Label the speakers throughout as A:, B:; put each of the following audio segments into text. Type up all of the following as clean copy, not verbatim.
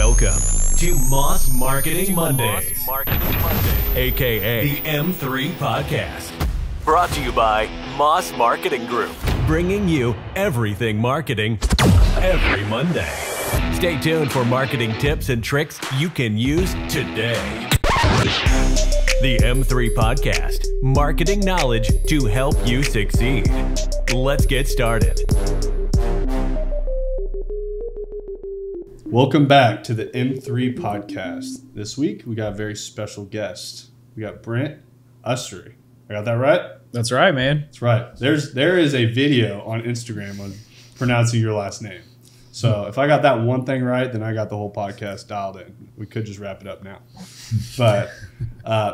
A: Welcome to Moss Marketing Mondays, aka the M3 Podcast. Brought to you by Moss Marketing Group, bringing you everything marketing every Monday. Stay tuned for marketing tips and tricks you can use today. The M3 Podcast, marketing knowledge to help you succeed. Let's get started.
B: Welcome back to the M3 Podcast. This week, we got a very special guest. We got Brent Ussary. I got that right?
C: That's right, man.
B: That's right. There is a video on Instagram on pronouncing your last name. So if I got that one thing right, then I got the whole podcast dialed in. We could just wrap it up now. But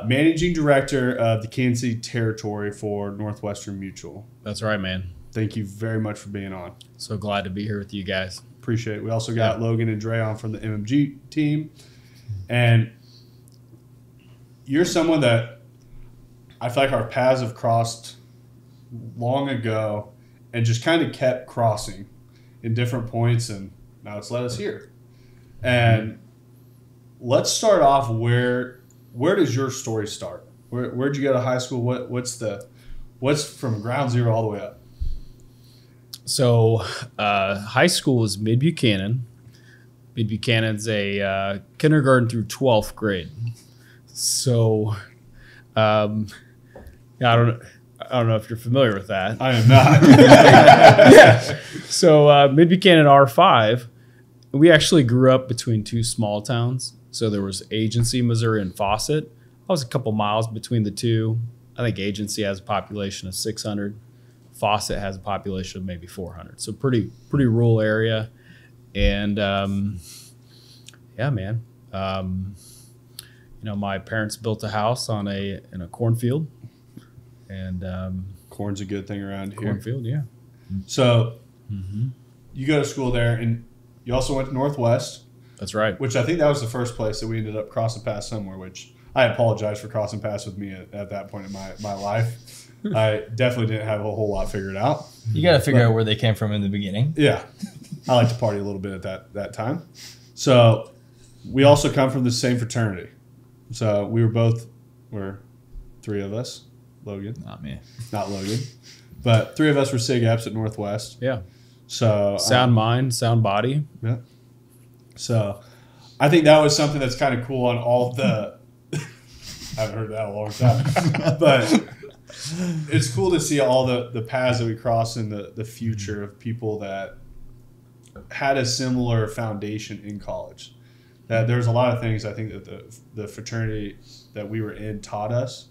B: managing director of the Kansas City territory for Northwestern Mutual.
C: That's right, man.
B: Thank you very much for being on.
C: So glad to be here with you guys.
B: Appreciate it. We also got Logan and Dre on from the MMG team. And you're someone that I feel like our paths have crossed long ago and just kind of kept crossing in different points, and now it's led us here. And let's start off where does your story start? Where'd you go to high school? What's from ground zero all the way up?
C: So high school is Mid-Buchanan. Mid-Buchanan's a kindergarten through 12th grade. So I don't know if you're familiar with that.
B: I am not.
C: Yeah. So Mid-Buchanan R5, we actually grew up between two small towns. So there was Agency, Missouri, and Fawcett. I was a couple miles between the two. I think Agency has a population of 600. Fawcett has a population of maybe 400. So pretty rural area. And yeah, man. My parents built a house in a cornfield. And
B: corn's a good thing around here.
C: Cornfield, yeah.
B: So you go to school there, and you also went to Northwest.
C: That's right.
B: Which I think that was the first place that we ended up crossing paths somewhere, which I apologize for crossing paths with me at that point in my life. I definitely didn't have a whole lot figured out.
D: You got to figure out where they came from in the beginning.
B: Yeah. I like to party a little bit at that time. So we also come from the same fraternity. So we're three of us. Logan.
D: Not me.
B: Not Logan. But three of us were SIG Apps at Northwest.
C: Yeah.
B: So
C: sound mind, sound body.
B: Yeah. So I think that was something that's kind of cool on all the I haven't heard that in a long time. But it's cool to see all the paths that we cross in the future of people that had a similar foundation in college. That there's a lot of things I think that the fraternity that we were in taught us.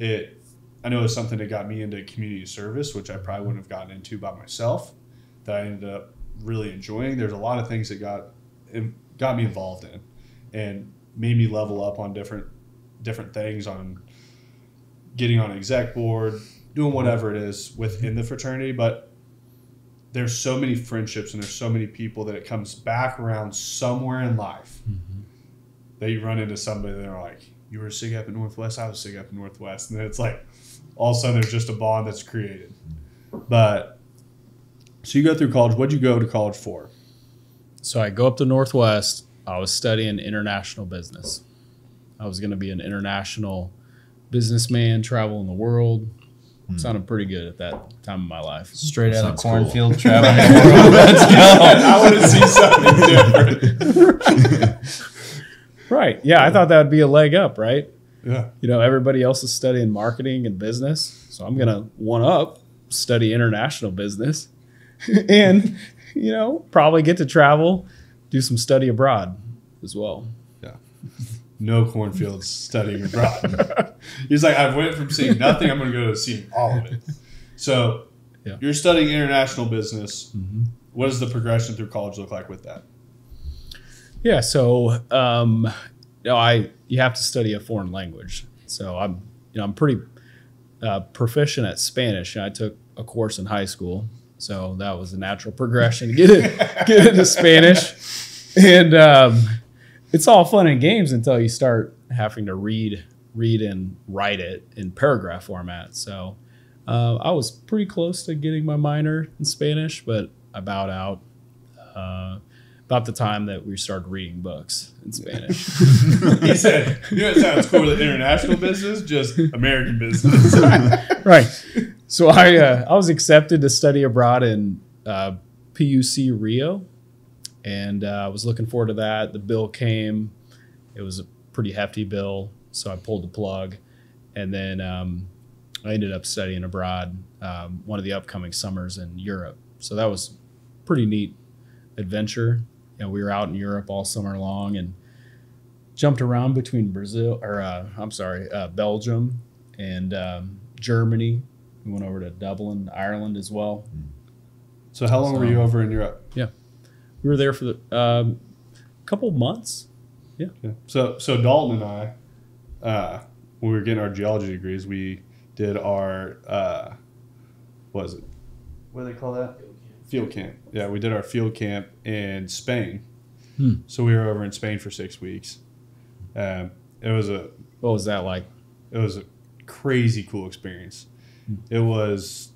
B: I know it was something that got me into community service, which I probably wouldn't have gotten into by myself, that I ended up really enjoying. There's a lot of things that got me involved in and made me level up on different things, on getting on an exec board, doing whatever it is within the fraternity. But there's so many friendships and there's so many people that it comes back around somewhere in life that you run into somebody that are like, you were a SIG App at Northwest, I was SIG App at Northwest. And then it's like, all of a sudden there's just a bond that's created. But so you go through college. What'd you go to college for?
C: So I go up to Northwest. I was studying international business. I was going to be an international businessman, traveling the world. Sounded pretty good at that time of my life.
D: Straight out of cornfield, traveling the world. Let's go.
B: I want to see something different.
C: Right. Yeah, I thought that would be a leg up, right?
B: Yeah.
C: Everybody else is studying marketing and business. So I'm going to one-up, study international business, and, probably get to travel, do some study abroad as well.
B: Yeah. No cornfields studying abroad. He's like, I went from seeing nothing, I'm going to go to seeing all of it. So you're studying international business. What does the progression through college look like with that?
C: Yeah, so you have to study a foreign language. So I'm pretty proficient at Spanish. I took a course in high school, so that was a natural progression to get into Spanish. And it's all fun and games until you start having to read and write it in paragraph format. So I was pretty close to getting my minor in Spanish, but I bowed out. about the time that we started reading books in Spanish.
B: He said, you know, it sounds cool with international business, just American business.
C: Right. So I was accepted to study abroad in PUC Rio, and I was looking forward to that. The bill came. It was a pretty hefty bill, so I pulled the plug. And then I ended up studying abroad one of the upcoming summers in Europe. So that was pretty neat adventure. You know, we were out in Europe all summer long and jumped around between Belgium and Germany. We went over to Dublin, Ireland as well.
B: So how long were you over in Europe?
C: Yeah, we were there for the couple months. Yeah.
B: So Dalton and I, when we were getting our geology degrees, we did our what is it? What do they call that? Field camp. Yeah, we did our field camp in Spain. So we were over in Spain for 6 weeks. What
C: was that like?
B: It was a crazy cool experience. It was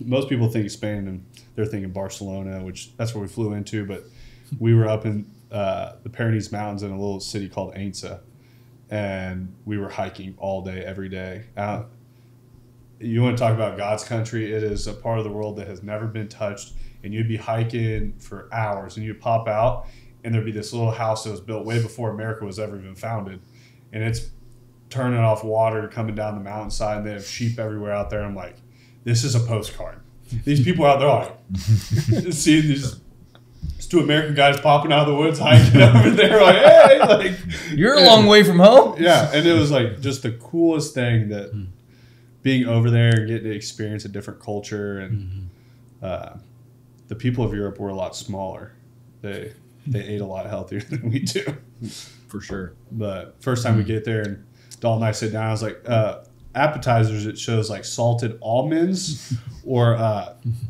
B: most people think Spain and they're thinking Barcelona, which that's where we flew into, but we were up in the Pyrenees Mountains in a little city called Ainsa, and we were hiking all day, every day. You want to talk about God's country? It is a part of the world that has never been touched, and you'd be hiking for hours, and you'd pop out, and there'd be this little house that was built way before America was ever even founded, and it's turning off water, coming down the mountainside, and they have sheep everywhere out there. I'm like, this is a postcard. These people out there are like, seeing these two American guys popping out of the woods, hiking over there, like, hey, like,
D: you're a long way from home.
B: Yeah, and it was like just the coolest thing that being over there and getting to experience a different culture, and the people of Europe were a lot smaller. They ate a lot healthier than we do,
C: for sure.
B: But first time we get there, and Dalton and I sit down, I was like, appetizers, it shows like salted almonds or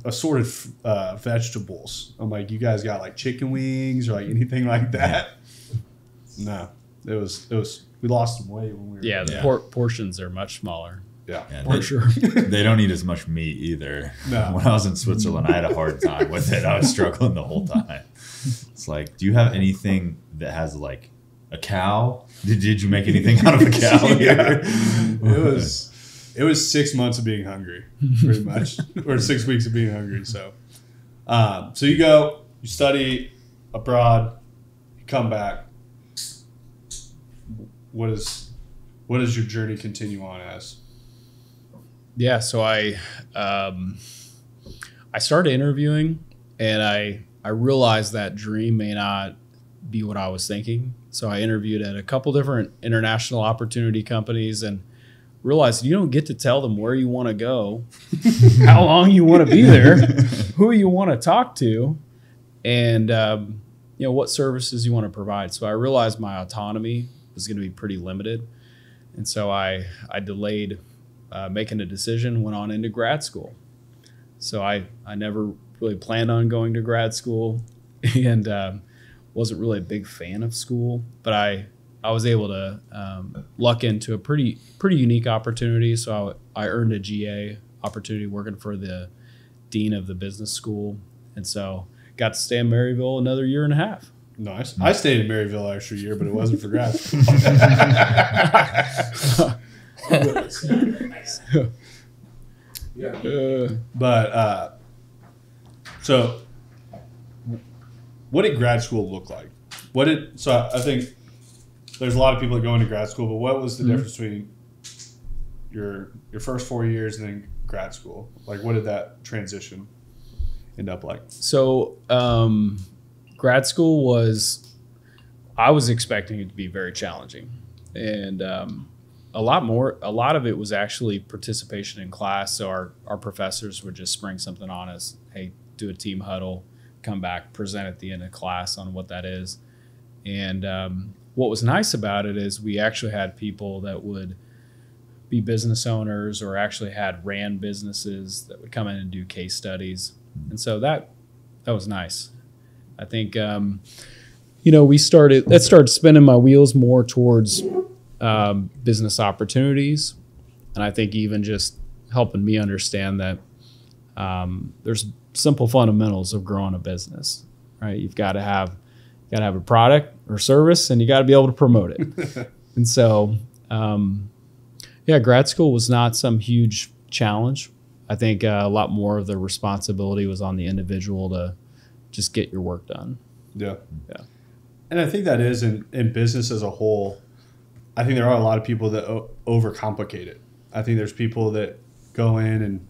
B: assorted vegetables. I'm like, you guys got like chicken wings or like anything like that? No, it was. We lost some weight when we were.
C: Yeah, the portions are much smaller.
B: Yeah,
C: for sure.
E: They don't eat as much meat either.
B: No.
E: When I was in Switzerland, I had a hard time with it. I was struggling the whole time. It's like, do you have anything that has like a cow? Did you make anything out of a cow here?
B: It was 6 months of being hungry, pretty much, or 6 weeks of being hungry. So, so you go, you study abroad, you come back. What does your journey continue on as?
C: Yeah, so I started interviewing, and I realized that dream may not be what I was thinking. So I interviewed at a couple different international opportunity companies and realized you don't get to tell them where you want to go, how long you want to be there, who you want to talk to, and what services you want to provide. So I realized my autonomy was going to be pretty limited, and so I delayed making a decision, went on into grad school. So I never really planned on going to grad school, and wasn't really a big fan of school, but I was able to luck into a pretty unique opportunity. So I earned a GA opportunity working for the dean of the business school, and so got to stay in Maryville another year and a half.
B: Nice. I stayed in Maryville an extra year, but it wasn't for grad school. So what did grad school look like? So I think there's a lot of people that go into grad school, but what was the difference between your first 4 years and then grad school? Like, what did that transition end up like?
C: So grad school I was expecting it to be very challenging, and a lot of it was actually participation in class. So our professors would just spring something on us. Hey, do a team huddle, come back, present at the end of class on what that is. And what was nice about it is we actually had people that would be business owners or actually had ran businesses that would come in and do case studies. And so that was nice. I think, that started spinning my wheels more towards business opportunities. And I think even just helping me understand that there's simple fundamentals of growing a business, right? You've got to have a product or service, and you got to be able to promote it. And so, grad school was not some huge challenge. I think a lot more of the responsibility was on the individual to just get your work done.
B: Yeah. And I think that is in business as a whole. I think there are a lot of people that overcomplicate it. I think there's people that go in, and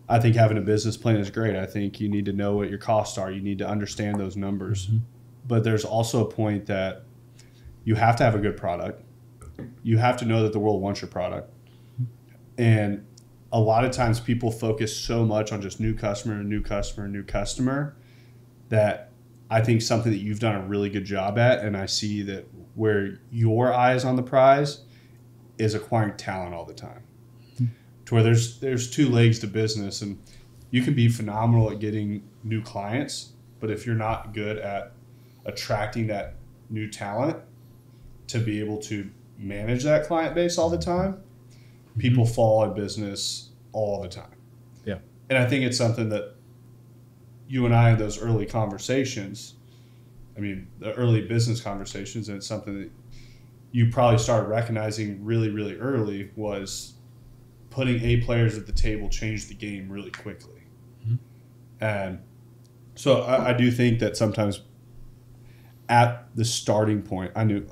B: I think having a business plan is great. I think you need to know what your costs are. You need to understand those numbers. Mm-hmm. But there's also a point that you have to have a good product. You have to know that the world wants your product. And a lot of times people focus so much on just new customer that I think something that you've done a really good job at, and I see that where your eye is on the prize is acquiring talent all the time. To where there's two legs to business, and you can be phenomenal at getting new clients, but if you're not good at attracting that new talent to be able to manage that client base all the time, people fall in business all the time.
C: Yeah.
B: And I think it's something that you and I in those early conversations, the early business conversations, and it's something that you probably started recognizing really, really early, was putting A players at the table changed the game really quickly. Mm-hmm. And so I do think that sometimes at the starting point, I knew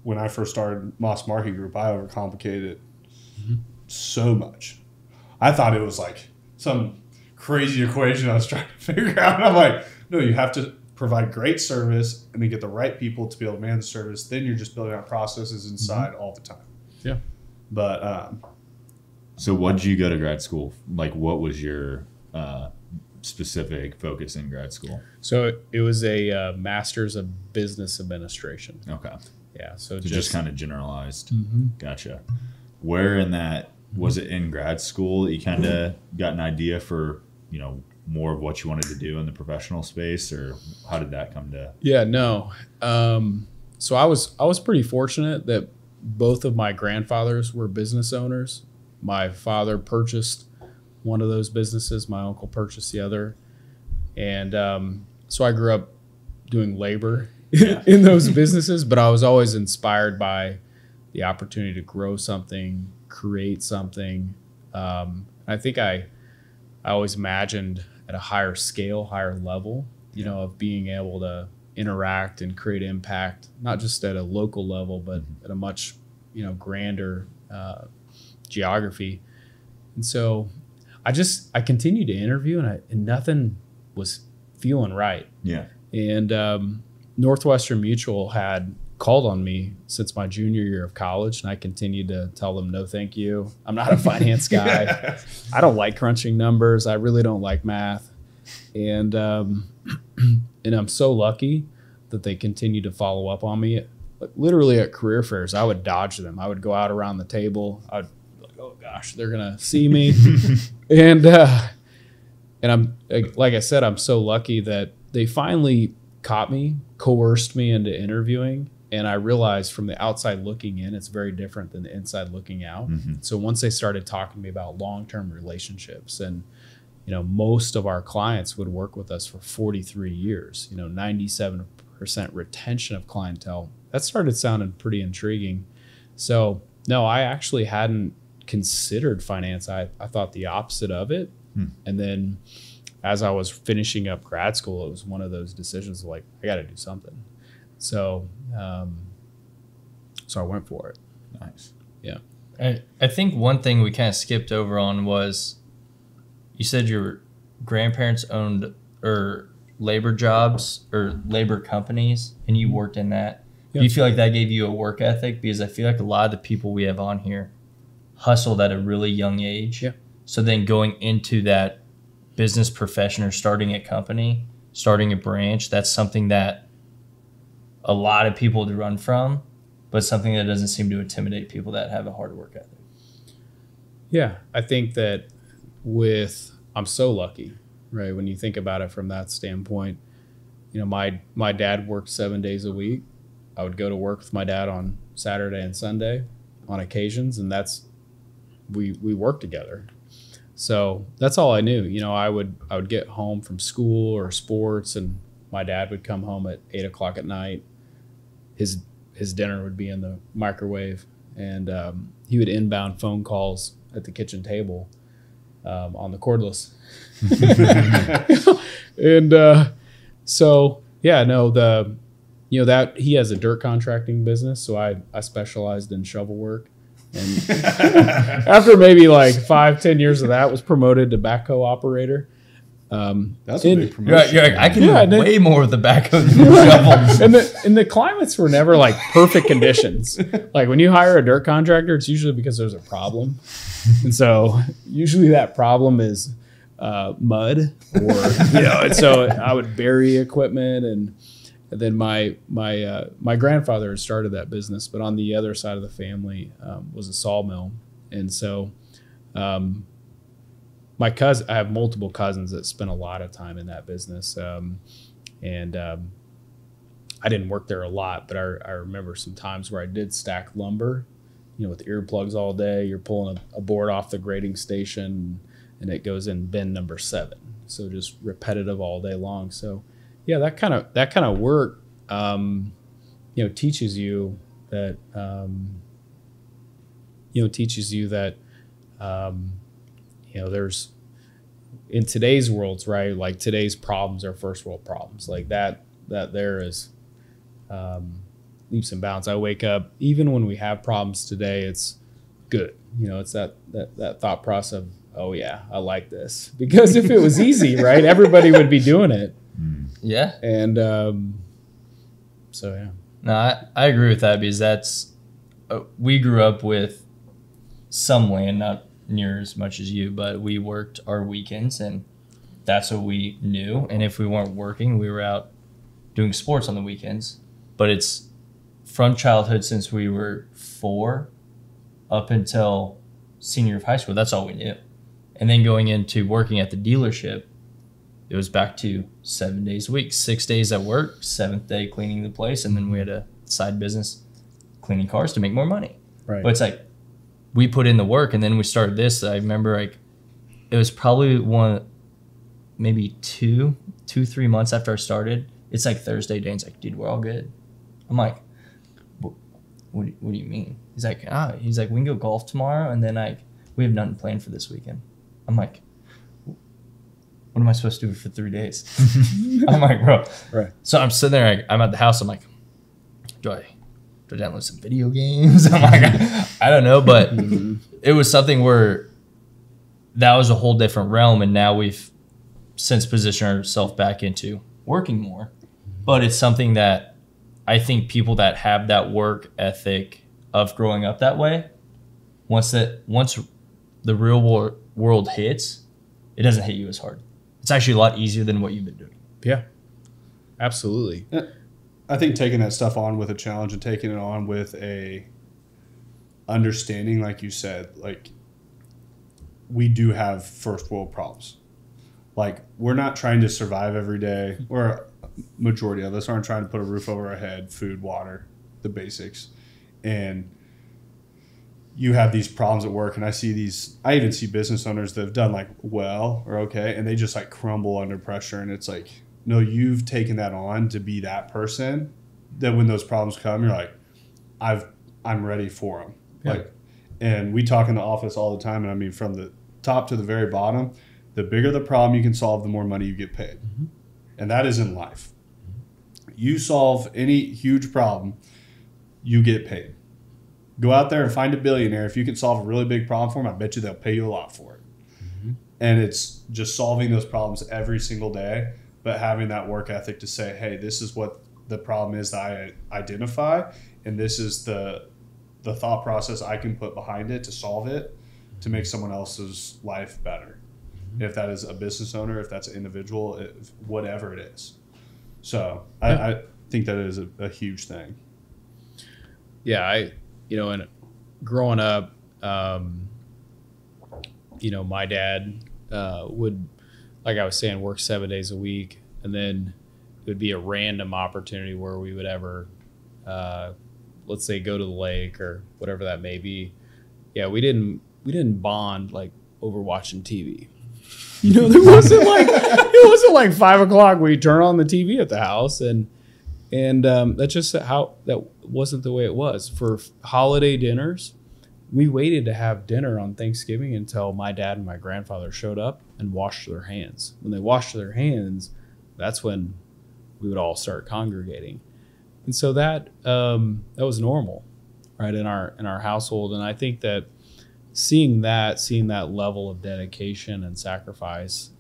B: when I first started Moss Marketing Group, I overcomplicated it so much. I thought it was like some crazy equation I was trying to figure out. And I'm like, no, you have to provide great service and then get the right people to be able to manage the service. Then you're just building out processes inside all the time.
C: Yeah.
B: But
E: so what did you go to grad school? Like, what was your specific focus in grad school?
C: So it was a master's of business administration.
E: Okay.
C: Yeah. So
E: just kind of generalized.
C: Mm-hmm.
E: Gotcha. Where in that, was it in grad school that you kind of got an idea for, more of what you wanted to do in the professional space, or how did that come to?
C: Yeah, no. So I was pretty fortunate that both of my grandfathers were business owners. My father purchased one of those businesses. My uncle purchased the other. And so I grew up doing labor in those businesses, but I was always inspired by the opportunity to grow something, create something. I think I always imagined at a higher scale, higher level, of being able to interact and create impact, not just at a local level, but at a much, grander geography. And so I continued to interview, and nothing was feeling right.
E: Yeah.
C: And Northwestern Mutual had called on me since my junior year of college, and I continued to tell them, no, thank you. I'm not a finance guy. I don't like crunching numbers. I really don't like math. And I'm so lucky that they continued to follow up on me. Literally at career fairs, I would dodge them. I would go out around the table. I would be like, oh gosh, they're gonna see me. and I'm like I said, I'm so lucky that they finally caught me, coerced me into interviewing. And I realized from the outside looking in, it's very different than the inside looking out. Mm-hmm. So once they started talking to me about long-term relationships, and most of our clients would work with us for 43 years, 97% retention of clientele, that started sounding pretty intriguing. So no, I actually hadn't considered finance. I thought the opposite of it. And then as I was finishing up grad school, it was one of those decisions like, I got to do something. So I went for it.
E: Nice.
C: Yeah.
D: I think one thing we kind of skipped over on was, you said your grandparents owned labor jobs or labor companies, and you worked in that. Yep. Do you feel like that gave you a work ethic? Because I feel like a lot of the people we have on here hustled at a really young age.
C: Yeah.
D: So then going into that business profession or starting a company, starting a branch, that's something that a lot of people to run from, but something that doesn't seem to intimidate people that have a hard work ethic.
C: Yeah, I think that I'm so lucky, right? When you think about it from that standpoint, my dad worked 7 days a week. I would go to work with my dad on Saturday and Sunday on occasions, and we work together. So that's all I knew. I would get home from school or sports, and my dad would come home at 8:00 at night. His dinner would be in the microwave, and he would inbound phone calls at the kitchen table on the cordless. And so yeah, no, that he has a dirt contracting business, so I specialized in shovel work. And after maybe like 5-10 years of that, was promoted to backhoe operator.
B: That's a big promotion.
D: You're like, I can do way more with the backhoe than the shovel.
C: And the climates were never like perfect conditions. Like when you hire a dirt contractor, it's usually because there's a problem. And so usually that problem is mud, or and so I would bury equipment, and then my grandfather had started that business, but on the other side of the family was a sawmill. And so I have multiple cousins that spent a lot of time in that business. And I didn't work there a lot, but I remember some times where I did stack lumber, with earplugs all day. You're pulling a board off the grading station, and it goes in bin number 7. So just repetitive all day long. So yeah, that kind of work, teaches you that, there's, in today's worlds, right? Like today's problems are first world problems. Like that there is leaps and bounds. I wake up, even when we have problems today, it's good. It's that thought process of, oh yeah, I like this. Because if it was easy, right, everybody would be doing it.
D: Yeah.
C: And so yeah.
D: No, I agree with that, because we grew up with some land, not near as much as you, but we worked our weekends, and that's what we knew. And if we weren't working, we were out doing sports on the weekends. But it's from childhood, since we were 4 up until senior year of high school, that's all we knew. And then going into working at the dealership, it was back to 7 days a week, 6 days at work, 7th day cleaning the place, and then we had a side business cleaning cars to make more money.
C: Right.
D: But it's like, we put in the work, and then we started this. I remember it was probably maybe 2-3 months after I started. It's like Thursday, Dane's like, dude, we're all good. I'm like, what do you mean? He's like, we can go golf tomorrow, and then we have nothing planned for this weekend. I'm like, what am I supposed to do for 3 days? I'm like, bro.
C: Right.
D: So I'm sitting there, I'm at the house, I'm like, do I download some video games? I'm like, I don't know, but it was something where that was a whole different realm, and now we've since positioned ourselves back into working more. But it's something that I think people that have that work ethic of growing up that way, once the real world hits, it doesn't hit you as hard. It's actually a lot easier than what you've been doing.
C: Yeah, absolutely.
B: I think taking that stuff on with a challenge and taking it on with a understanding, like you said, like we do have first world problems. Like we're not trying to survive every day, or majority of us aren't trying to put a roof over our head, food, water, the basics. And you have these problems at work, and I even see business owners that have done like well or okay, and they just like crumble under pressure. And it's like, no, you've taken that on to be that person that when those problems come, you're like, I'm ready for them. Yeah. Like, and we talk in the office all the time. And I mean, from the top to the very bottom, the bigger the problem you can solve, the more money you get paid. Mm-hmm. And that is in life. You solve any huge problem, you get paid. Go out there and find a billionaire. If you can solve a really big problem for them, I bet you they'll pay you a lot for it. Mm-hmm. And it's just solving those problems every single day, but having that work ethic to say, hey, this is what the problem is that I identify, and this is the thought process I can put behind it to solve it, to make someone else's life better. Mm-hmm. If that is a business owner, if that's an individual, whatever it is. So I think that is a huge thing.
C: Yeah, and growing up, my dad would, like I was saying, work 7 days a week, and then it would be a random opportunity where we would ever, let's say, go to the lake or whatever that may be. Yeah, we didn't bond like over watching TV. You know, it wasn't like 5 o'clock when you turn on the TV at the house, and that's just how that wasn't the way it was. For holiday dinners, we waited to have dinner on Thanksgiving until my dad and my grandfather showed up and washed their hands. When they washed their hands, that's when we would all start congregating, and so that was normal, right, in our household. And I think that seeing that level of dedication and sacrifice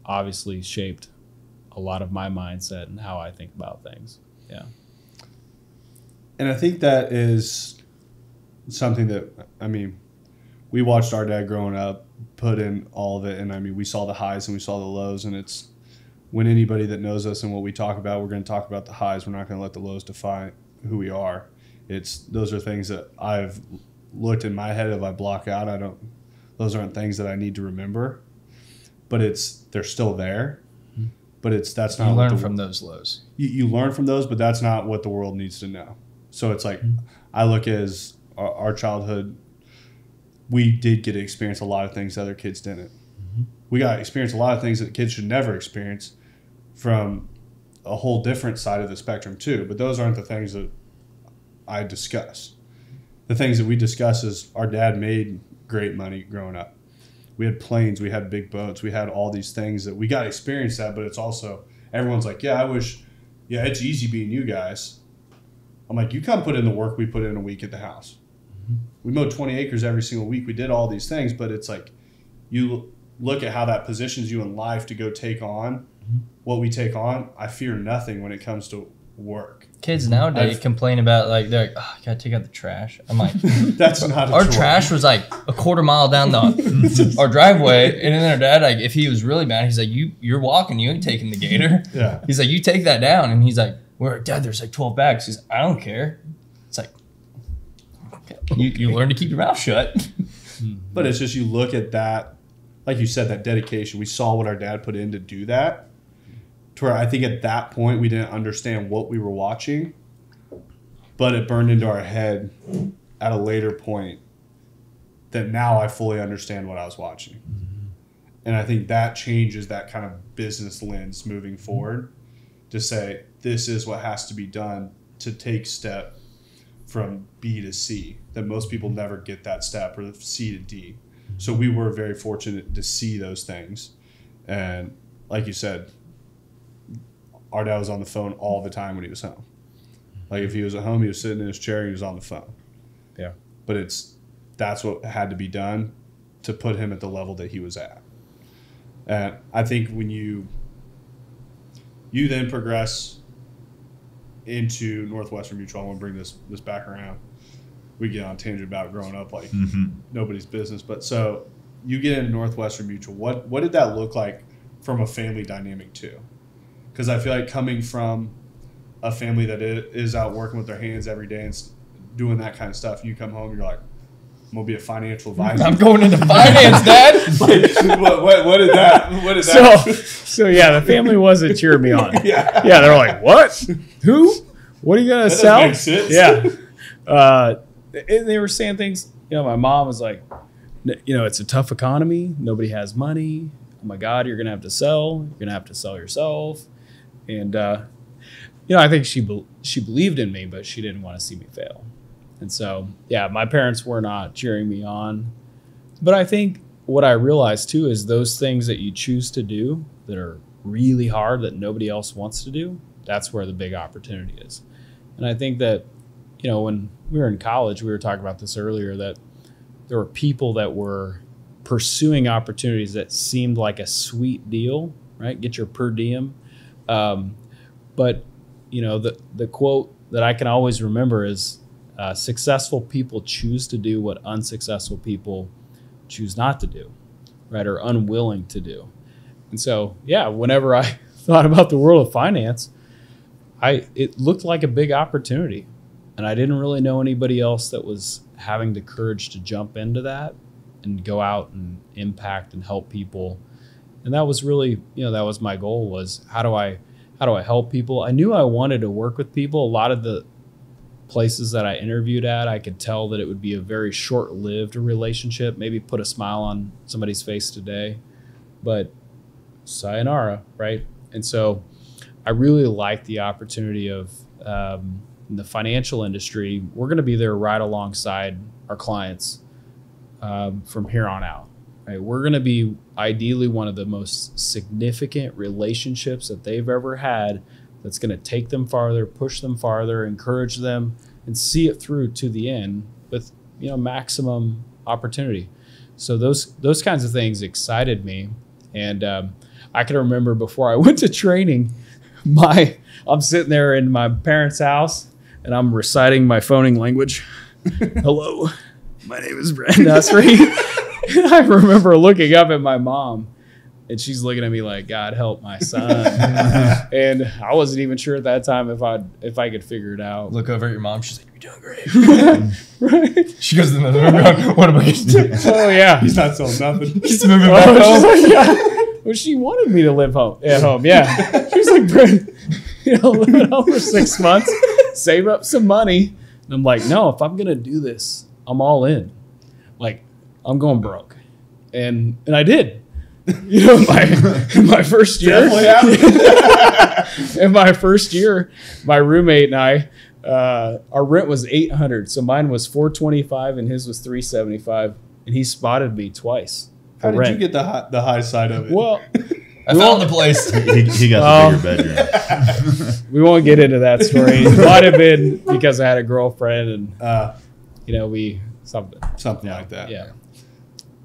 C: obviously shaped a lot of my mindset and how I think about things. Yeah.
B: And I think that is something that, I mean, we watched our dad growing up put in all of it. And I mean, we saw the highs and we saw the lows. And it's when anybody that knows us and what we talk about, we're going to talk about the highs. We're not going to let the lows define who we are. Those are things that I've looked in my head. If I block out, those aren't things that I need to remember, but they're still there. But that's not.
D: You learn from those lows.
B: You learn from those, but that's not what the world needs to know. So it's like, I look as our childhood, we did get to experience a lot of things that other kids didn't. We got to experience a lot of things that kids should never experience from a whole different side of the spectrum too. But those aren't the things that I discuss. The things that we discuss is our dad made great money growing up. We had planes, we had big boats, we had all these things that we got to experience that, but it's also, everyone's like, it's easy being you guys. I'm like, you come put in the work we put in a week at the house. We mowed 20 acres every single week. We did all these things, but it's like, you look at how that positions you in life to go take on what we take on. I fear nothing when it comes to work.
D: Kids nowadays complain about, like, they're like, oh, I gotta take out the trash. I'm like,
B: that's not
D: our trash was like a quarter mile down our driveway, and then our dad, like, if he was really mad, he's like, you're walking, you ain't taking the gator.
B: Yeah.
D: He's like, you take that down, and he's like, Dad, there's like 12 bags. He's like, I don't care. It's like, okay. You learn to keep your mouth shut.
B: But it's just, you look at that, like you said, that dedication. We saw what our dad put in to do that. To where I think at that point we didn't understand what we were watching, but it burned into our head at a later point that now I fully understand what I was watching. And I think that changes that kind of business lens moving forward to say, this is what has to be done to take step from B to C, that most people never get that step, or C to D. So we were very fortunate to see those things. And like you said, our dad was on the phone all the time when he was home. Like, if he was at home, he was sitting in his chair, he was on the phone.
C: Yeah.
B: But that's what had to be done to put him at the level that he was at. And I think when you then progress into Northwestern Mutual, I want to bring this back around. We get on a tangent about growing up like nobody's business. But so you get into Northwestern Mutual. What did that look like from a family dynamic too? Because I feel like coming from a family that is out working with their hands every day and doing that kind of stuff, you come home, you're like, I'm going to be a financial advisor.
D: I'm going into finance, Dad.
B: Like, what did that?
C: So yeah, the family wasn't cheering me on.
B: Yeah,
C: they're like, what? Who? What are you going to sell?
B: That doesn't make sense.
C: Yeah. And they were saying things, my mom was like, it's a tough economy. Nobody has money. Oh my God, you're going to have to sell. You're going to have to sell yourself. And, I think she believed in me, but she didn't want to see me fail. And so, yeah, my parents were not cheering me on. But I think what I realized too is those things that you choose to do that are really hard that nobody else wants to do, that's where the big opportunity is. And I think that, when we were in college, we were talking about this earlier, that there were people that were pursuing opportunities that seemed like a sweet deal, right? Get your per diem. But the quote that I can always remember is successful people choose to do what unsuccessful people choose not to do, right? Or unwilling to do. And so, yeah, whenever I thought about the world of finance, it looked like a big opportunity. And I didn't really know anybody else that was having the courage to jump into that and go out and impact and help people. And that was really, that was my goal, was how do I help people? I knew I wanted to work with people. A lot of the places that I interviewed at, I could tell that it would be a very short-lived relationship, maybe put a smile on somebody's face today, but sayonara, right? And so I really like the opportunity of in the financial industry. We're going to be there right alongside our clients from here on out. Right? We're going to be ideally one of the most significant relationships that they've ever had, that's going to take them farther, push them farther, encourage them, and see it through to the end with maximum opportunity. So those kinds of things excited me. And I can remember before I went to training, I'm sitting there in my parents' house and I'm reciting my phoning language. Hello, my name is Brent Ussary. And I remember looking up at my mom, and she's looking at me like, God help my son. And I wasn't even sure at that time if I could figure it out.
D: Look over at your mom. She's like, "You're doing great."
C: Right?
D: She goes to the room. Going, what am I going to do?
C: Oh yeah.
B: He's not selling nothing.
D: He's moving back home.
C: She's like, yeah. Well, she wanted me to live at home. Yeah. She was like, Brent, live at home for 6 months, save up some money. And I'm like, no, if I'm gonna do this, I'm all in. Like, I'm going broke. And I did. In my first year. In my first year, my roommate and I, our rent was $800. So mine was $425 and his was $375. And he spotted me twice.
B: How did you get the high side of it?
C: Well,
D: I found the place.
E: He got the bigger bedroom.
C: we won't get into that story. It might have been because I had a girlfriend and, we
B: something like that.
C: Yeah.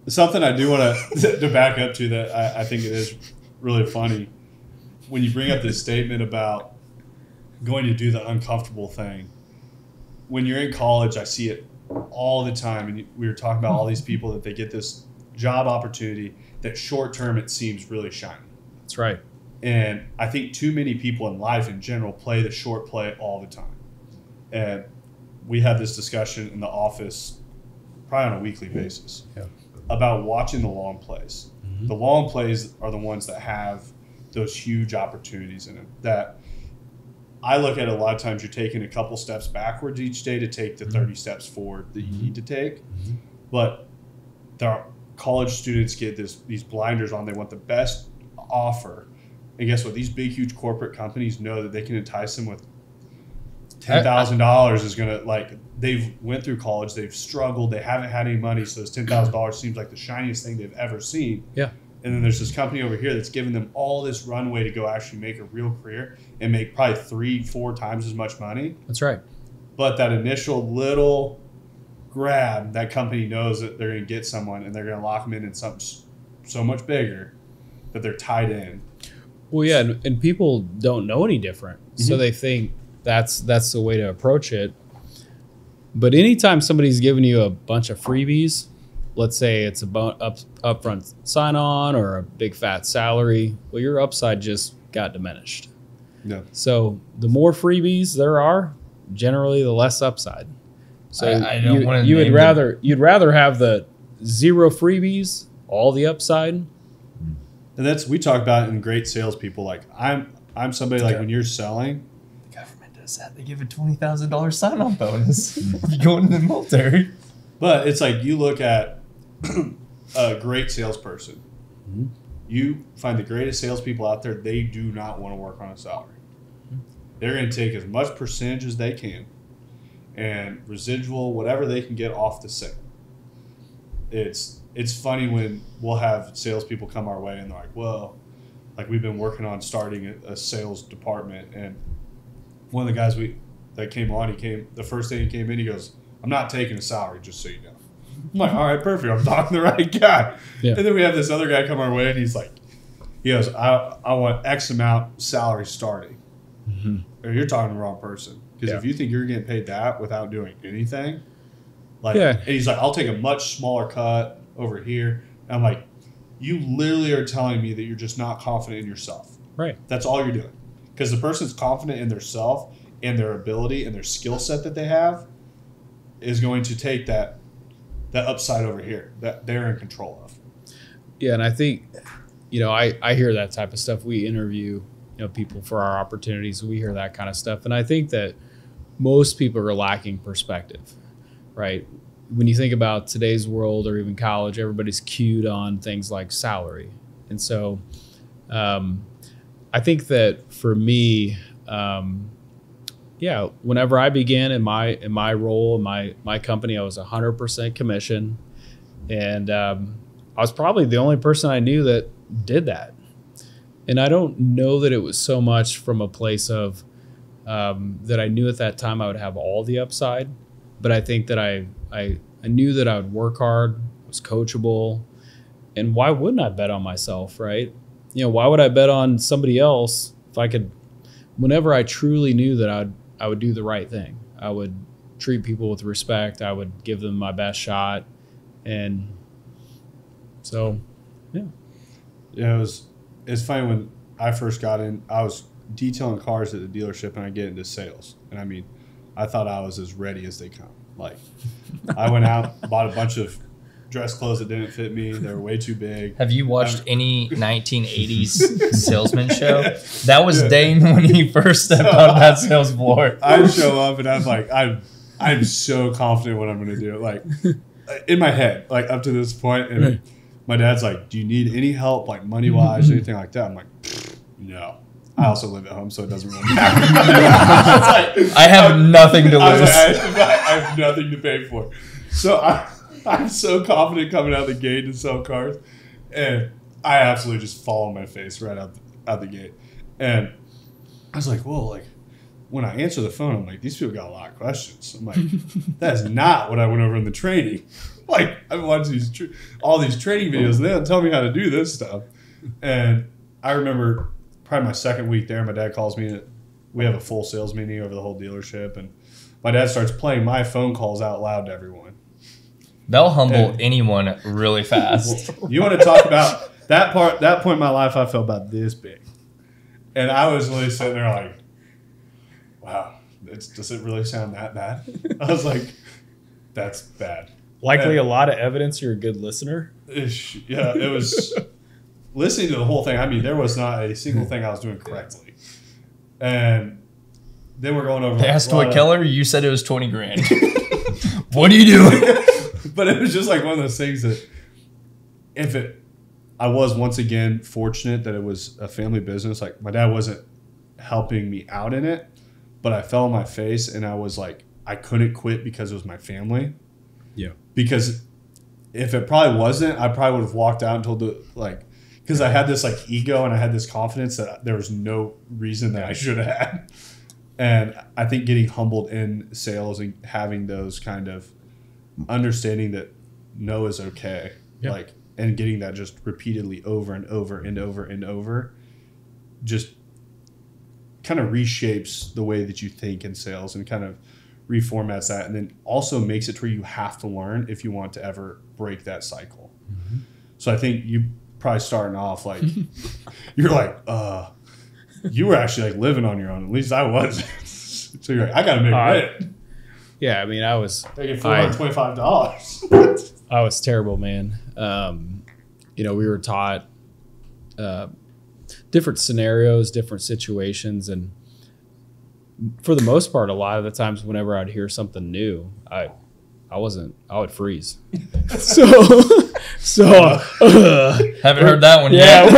B: Something I do want to back up to that I think it is really funny when you bring up this statement about going to do the uncomfortable thing. When you're in college, I see it all the time. And we were talking about all these people that they get this job opportunity that short term it seems really shiny.
C: That's right.
B: And I think too many people in life in general play the short play all the time. And we have this discussion in the office probably on a weekly basis.
C: Yeah.
B: About watching the long plays. Mm-hmm. The long plays are the ones that have those huge opportunities in them. That I look at a lot of times you're taking a couple steps backwards each day to take the 30 steps forward that you need to take. Mm-hmm. But college students get these blinders on. They want the best offer. And guess what? These big, huge corporate companies know that they can entice them with $10,000 is going to, they've went through college, they've struggled, they haven't had any money, so this $10,000 seems like the shiniest thing they've ever seen.
C: Yeah.
B: And then there's this company over here that's giving them all this runway to go actually make a real career and make probably 3-4 times as much money.
C: That's right.
B: But that initial little grab, that company knows that they're going to get someone and they're going to lock them in something so much bigger that they're tied in.
C: Well, yeah, and people don't know any different, mm-hmm. so they think that's the way to approach it. But anytime somebody's giving you a bunch of freebies, let's say it's a upfront sign-on or a big fat salary, well, your upside just got diminished.
B: Yeah.
C: So the more freebies there are, generally the less upside. So you'd rather have the 0 freebies, all the upside.
B: And we talk about in great salespeople. Like I'm somebody like when you're selling.
D: That they give a $20,000 sign-on bonus if you go into the military.
B: But it's like you look at a great salesperson. Mm-hmm. You find the greatest salespeople out there, they do not want to work on a salary. Mm-hmm. They're going to take as much percentage as they can and residual, whatever they can get off the sale. It's funny when we'll have salespeople come our way and they're like, well, we've been working on starting a sales department, and one of the guys that came on, the first day he came in, he goes, I'm not taking a salary, just so you know. I'm like, all right, perfect. I'm talking to the right guy. Yeah. And then we have this other guy come our way, and he goes, I want X amount salary starting. Mm-hmm. Or you're talking to the wrong person. Because if you think you're getting paid that without doing anything, and he's like, I'll take a much smaller cut over here. And I'm like, you literally are telling me that you're just not confident in yourself.
C: Right.
B: That's all you're doing. Because the person's confident in their self and their ability and their skill set that they have is going to take that upside over here that they're in control of.
C: Yeah, and I think, I hear that type of stuff. We interview, people for our opportunities. We hear that kind of stuff. And I think that most people are lacking perspective, right? When you think about today's world or even college, everybody's cued on things like salary. And so I think that for me, whenever I began in my role, in my company, I was 100% commission. And I was probably the only person I knew that did that. And I don't know that it was so much from a place of that I knew at that time I would have all the upside, but I think that I knew that I would work hard, I was coachable, and why wouldn't I bet on myself, right? Why would I bet on somebody else if I could? Whenever I truly knew that I would do the right thing, I would treat people with respect, I would give them my best shot, and so
B: It's funny, when I first got in, I was detailing cars at the dealership, and I get into sales. And I mean, I thought I was as ready as they come. Like, I went out, bought a bunch of dress clothes that didn't fit me. They were way too big.
D: Have you watched any 1980s salesman show? That was Dane when he first stepped on that sales floor.
B: I show up and I'm like, I'm so confident what I'm going to do. Like, in my head, like up to this point, and my dad's like, do you need any help, like money-wise, anything like that? I'm like, no. I also live at home, so it doesn't really matter.
D: I have nothing to lose.
B: I have nothing to pay for. So I'm so confident coming out the gate to sell cars. And I absolutely just fall on my face right out the gate. And I was like, whoa, like, when I answer the phone, I'm like, these people got a lot of questions. I'm like, that's not what I went over in the training. Like, I watched all these training videos, and they don't tell me how to do this stuff. And I remember probably my second week there, my dad calls me. We have a full sales meeting over the whole dealership, and my dad starts playing my phone calls out loud to everyone.
D: They'll humble anyone really fast.
B: You want to talk about that point in my life, I felt about this big. And I was really sitting there like, wow, does it really sound that bad? I was like, that's bad.
C: Likely a lot of evidence you're a good listener.
B: Yeah, it was listening to the whole thing. I mean, there was not a single thing I was doing correctly. And then we're going over.
D: They asked Dwight Keller, you said it was 20 grand. What are you doing?
B: But it was just like one of those things that I was once again fortunate that it was a family business. Like, my dad wasn't helping me out in it, but I fell on my face, and I was like, I couldn't quit because it was my family.
C: Yeah.
B: Because if it probably wasn't, I probably would have walked out and told because I had this like ego and I had this confidence that there was no reason that I should have had. And I think getting humbled in sales and having those kind of understanding that no is okay, like, and getting that just repeatedly over and over and over and over, just kind of reshapes the way that you think in sales and kind of reformats that, and then also makes it to where you have to learn if you want to ever break that cycle. Mm-hmm. So I think you probably starting off like you're like you were actually like living on your own. At least I was. So you're like, I gotta make rent.
C: Yeah, I mean, I was
B: making $425.
C: I was terrible, man. We were taught different scenarios, different situations, and for the most part, a lot of the times whenever I'd hear something new, I would freeze. so
D: haven't heard that one yet.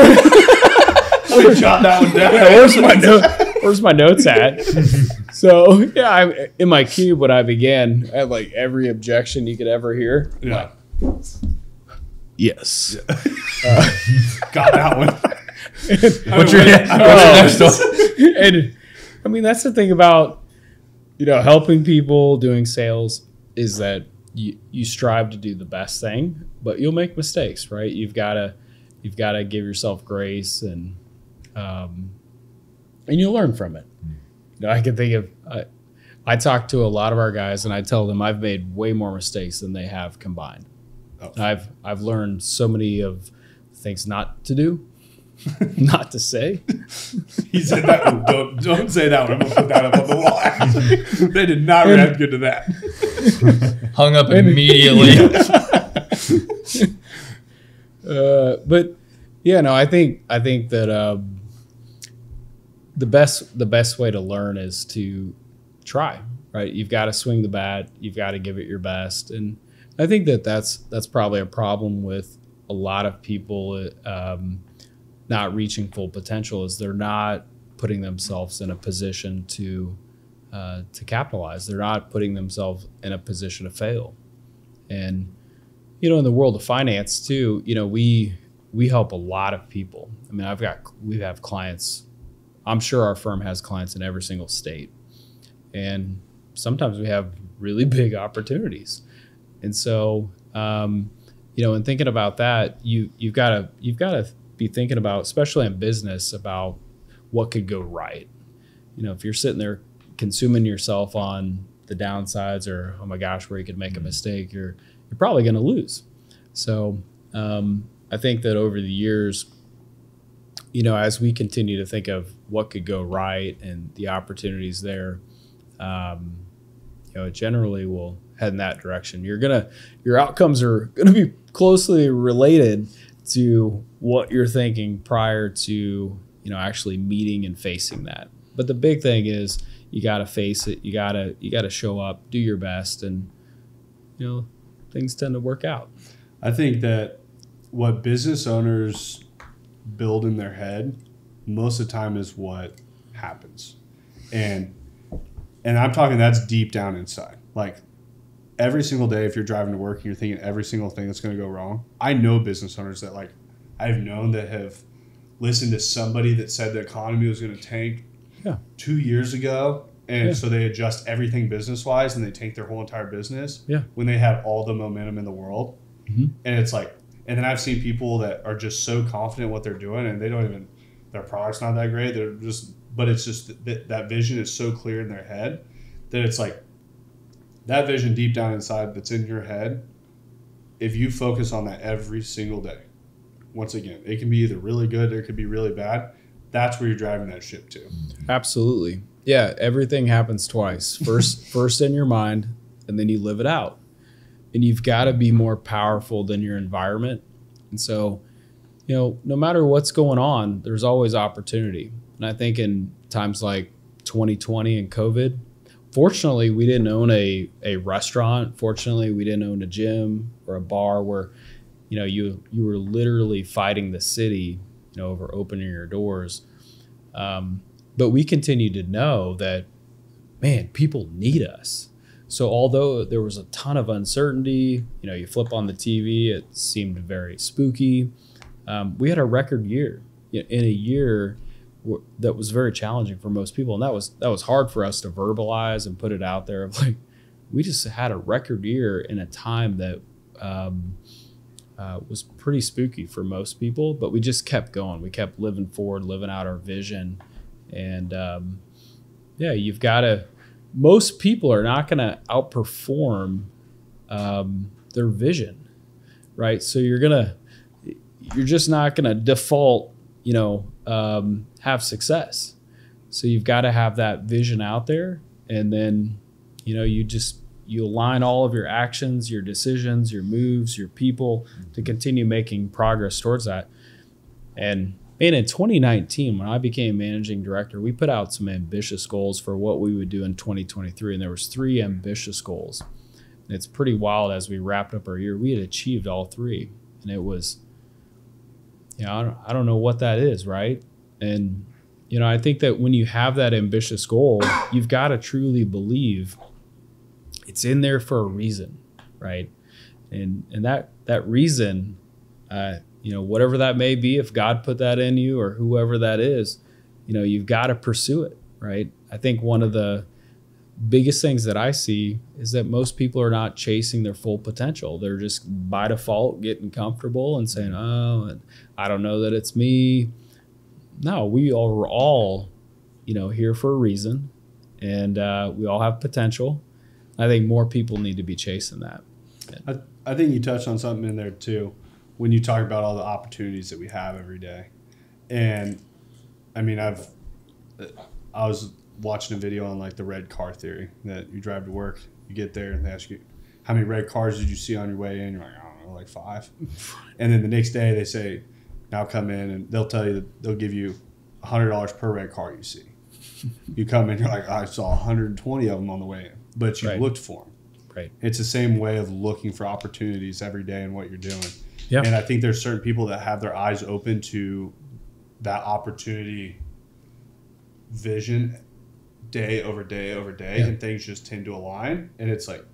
B: Let me jot that one down.
C: Yeah, where's my notes at? So I'm in my cube when I began, I had like every objection you could ever hear.
B: Yeah.
C: Like, yes.
B: Got that one.
D: What's your next one?
C: And I mean, that's the thing about, helping people, doing sales, is that you strive to do the best thing, but you'll make mistakes, right? You've got to give yourself grace, and you'll learn from it. I can think of, I talk to a lot of our guys, and I tell them I've made way more mistakes than they have combined. Oh. I've learned so many of things not to do. Not to say.
B: He said that one. Don't say that one. I'm gonna put that up on the wall. Actually, they did not react good to that.
D: Hung up immediately.
C: But I think that the best way to learn is to try, right? You've got to swing the bat. You've got to give it your best. And I think that's probably a problem with a lot of people not reaching full potential, is they're not putting themselves in a position to capitalize. They're not putting themselves in a position to fail. And, in the world of finance too, we help a lot of people. I mean, we have clients. I'm sure our firm has clients in every single state. And sometimes we have really big opportunities. And so, in thinking about that, you've got to be thinking about, especially in business, about what could go right. If you're sitting there consuming yourself on the downsides, or, oh my gosh, where you could make a mistake, you're probably going to lose. So I think that over the years, as we continue to think of what could go right and the opportunities there, it generally will head in that direction. Your outcomes are gonna be closely related to what you're thinking prior to actually meeting and facing that. But the big thing is you got to face it. You got to show up, do your best, and things tend to work out.
B: I think that what business owners build in their head most of the time is what happens. And I'm talking, that's deep down inside. Like, every single day, if you're driving to work and you're thinking every single thing that's going to go wrong. I know business owners that, like, I've known that have listened to somebody that said the economy was going to tank 2 years ago. And so they adjust everything business-wise and they tank their whole entire business when they have all the momentum in the world. Mm-hmm. And it's like, and then I've seen people that are just so confident what they're doing and they don't even, their product's not that great. They're just, but it's just that vision is so clear in their head that it's like, that vision deep down inside that's in your head, if you focus on that every single day, once again, it can be either really good or it could be really bad. That's where you're driving that ship to. Absolutely.
C: Yeah, everything happens twice. First in your mind, and then you live it out. And you've got to be more powerful than your environment. And so, no matter what's going on, there's always opportunity. And I think in times like 2020 and COVID, fortunately, we didn't own a restaurant. Fortunately, we didn't own a gym or a bar where, you were literally fighting the city, over opening your doors. But we continue to know that, man, people need us. So although there was a ton of uncertainty, you flip on the TV, it seemed very spooky. We had a record year in a year that was very challenging for most people. And that was hard for us to verbalize and put it out there. Like, we just had a record year in a time that was pretty spooky for most people, but we just kept going. We kept living forward, living out our vision. And you've got to, most people are not going to outperform their vision, right? So you're just not going to default, have success. So you've got to have that vision out there. And then, you align all of your actions, your decisions, your moves, your people to continue making progress towards that. And in 2019, when I became managing director, we put out some ambitious goals for what we would do in 2023. And there was 3 ambitious goals. And it's pretty wild. As we wrapped up our year, we had achieved all 3. And it was, I don't know what that is, right? And, I think that when you have that ambitious goal, you've got to truly believe it's in there for a reason, right? And that reason, whatever that may be, if God put that in you or whoever that is, you've got to pursue it, right? I think one of the biggest things that I see is that most people are not chasing their full potential. They're just by default getting comfortable and saying, oh, I don't know that it's me. No, we are all, here for a reason, and we all have potential. I think more people need to be chasing that.
B: I think you touched on something in there too, when you talk about all the opportunities that we have every day. And I mean, I was watching a video on like the red car theory, that you drive to work, you get there and they ask you, how many red cars did you see on your way in? You're like, I don't know, like 5. And then the next day they say, now come in, and they'll tell you that they'll give you $100 per red car you see. You come in, you're like, I saw 120 of them on the way in, but you
C: Right.
B: looked for them.
C: Right.
B: It's the same way of looking for opportunities every day in what you're doing.
C: Yeah.
B: And I think there's certain people that have their eyes open to that opportunity vision day over day over day,
C: Yeah.
B: and things just tend to align. And it's like,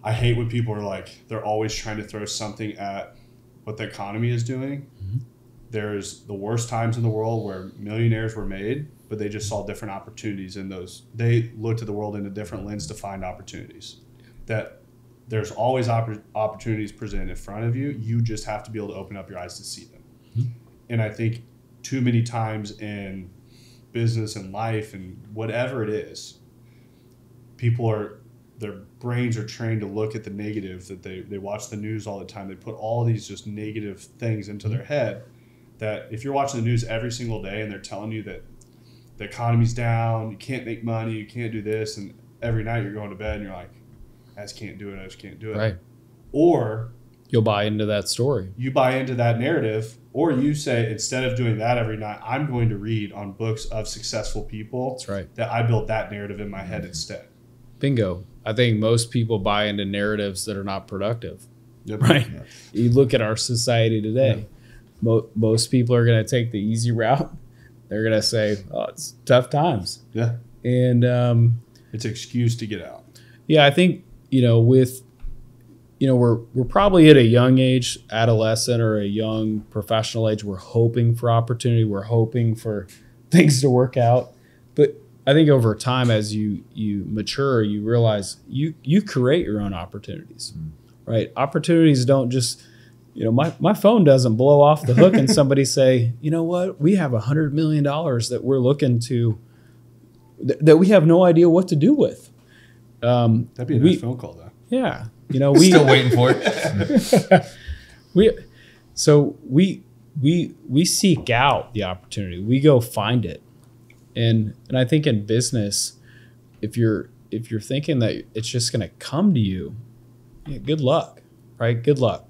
B: I hate when people are like, they're always trying to throw something at what the economy is doing.
C: Mm-hmm.
B: There's the worst times in the world where millionaires were made, but they just saw different opportunities in those. They looked at the world in a different lens to find opportunities. That there's always opportunities presented in front of you. You just have to be able to open up your eyes to see them.
C: Mm-hmm.
B: And I think too many times in business and life and whatever it is, their brains are trained to look at the negative, that they watch the news all the time. They put all these just negative things into their head, that if you're watching the news every single day and they're telling you that the economy's down, you can't make money, you can't do this, and every night you're going to bed and you're like, I just can't do it, I just can't do it.
C: Right.
B: Or
C: You'll buy into that story.
B: you buy into that narrative, or you say, instead of doing that every night, I'm going to read on books of successful people.
C: That's right.
B: That I built that narrative in my head instead.
C: Bingo. I think most people buy into narratives that are not productive.
B: Yep.
C: Right.
E: Yeah.
C: You look at our society today. Most people are going to take the easy route. They're going to say, "Oh, it's tough times,"
B: Yeah.
C: and
B: It's an excuse to get out.
C: yeah, I think we're probably at a young age, adolescent or a young professional age. We're hoping for opportunity. We're hoping for things to work out. But I think over time, as you mature, you realize you create your own opportunities, right? Opportunities don't just, my phone doesn't blow off the hook and somebody say, you know what, we have $100 million that we're looking to, that we have no idea what to do with.
B: That'd be a nice phone call, though.
C: Yeah. We
D: Still waiting for it.
C: we seek out the opportunity. We go find it. And I think in business, if you're thinking that it's just going to come to you, yeah, good luck, right? Good luck.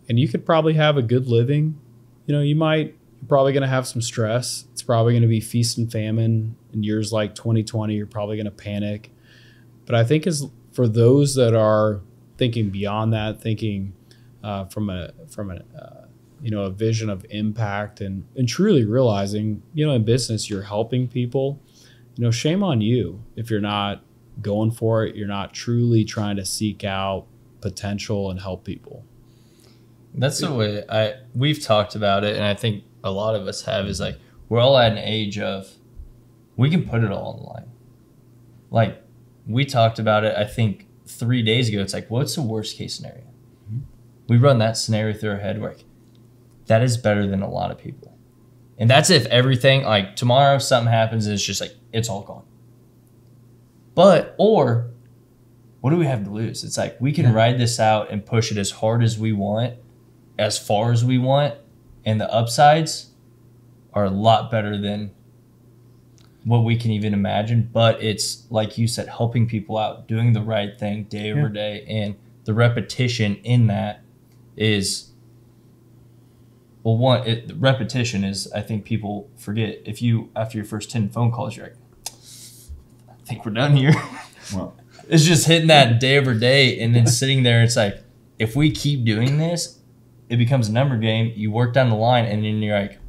C: And you could probably have a good living. You're probably going to have some stress. It's probably going to be feast and famine in years like 2020. You're probably going to panic. But I think for those that are thinking beyond that, thinking from a vision of impact and truly realizing, in business, you're helping people, shame on you if you're not going for it. You're not truly trying to seek out potential and help people.
D: That's the way we've talked about it, and I think a lot of us have, is like, we're all at an age of, we can put it all on the line. Like, we talked about it, I think 3 days ago. It's like, what's the worst case scenario? Mm-hmm. We run that scenario through our head, like, that is better than a lot of people. And that's if everything, like, tomorrow something happens and it's just like, it's all gone. Or what do we have to lose? It's like, we can ride this out and push it as hard as we want, as far as we want, and the upsides are a lot better than what we can even imagine. But it's, like you said, helping people out, doing the right thing day over day, and the repetition in that is, the repetition is, I think people forget. If you, after your first 10 phone calls, you're like, I think we're done here.
E: Well,
D: It's just hitting that day over day, and then sitting there, it's like, if we keep doing this, it becomes a number game. You work down the line, and then you're like,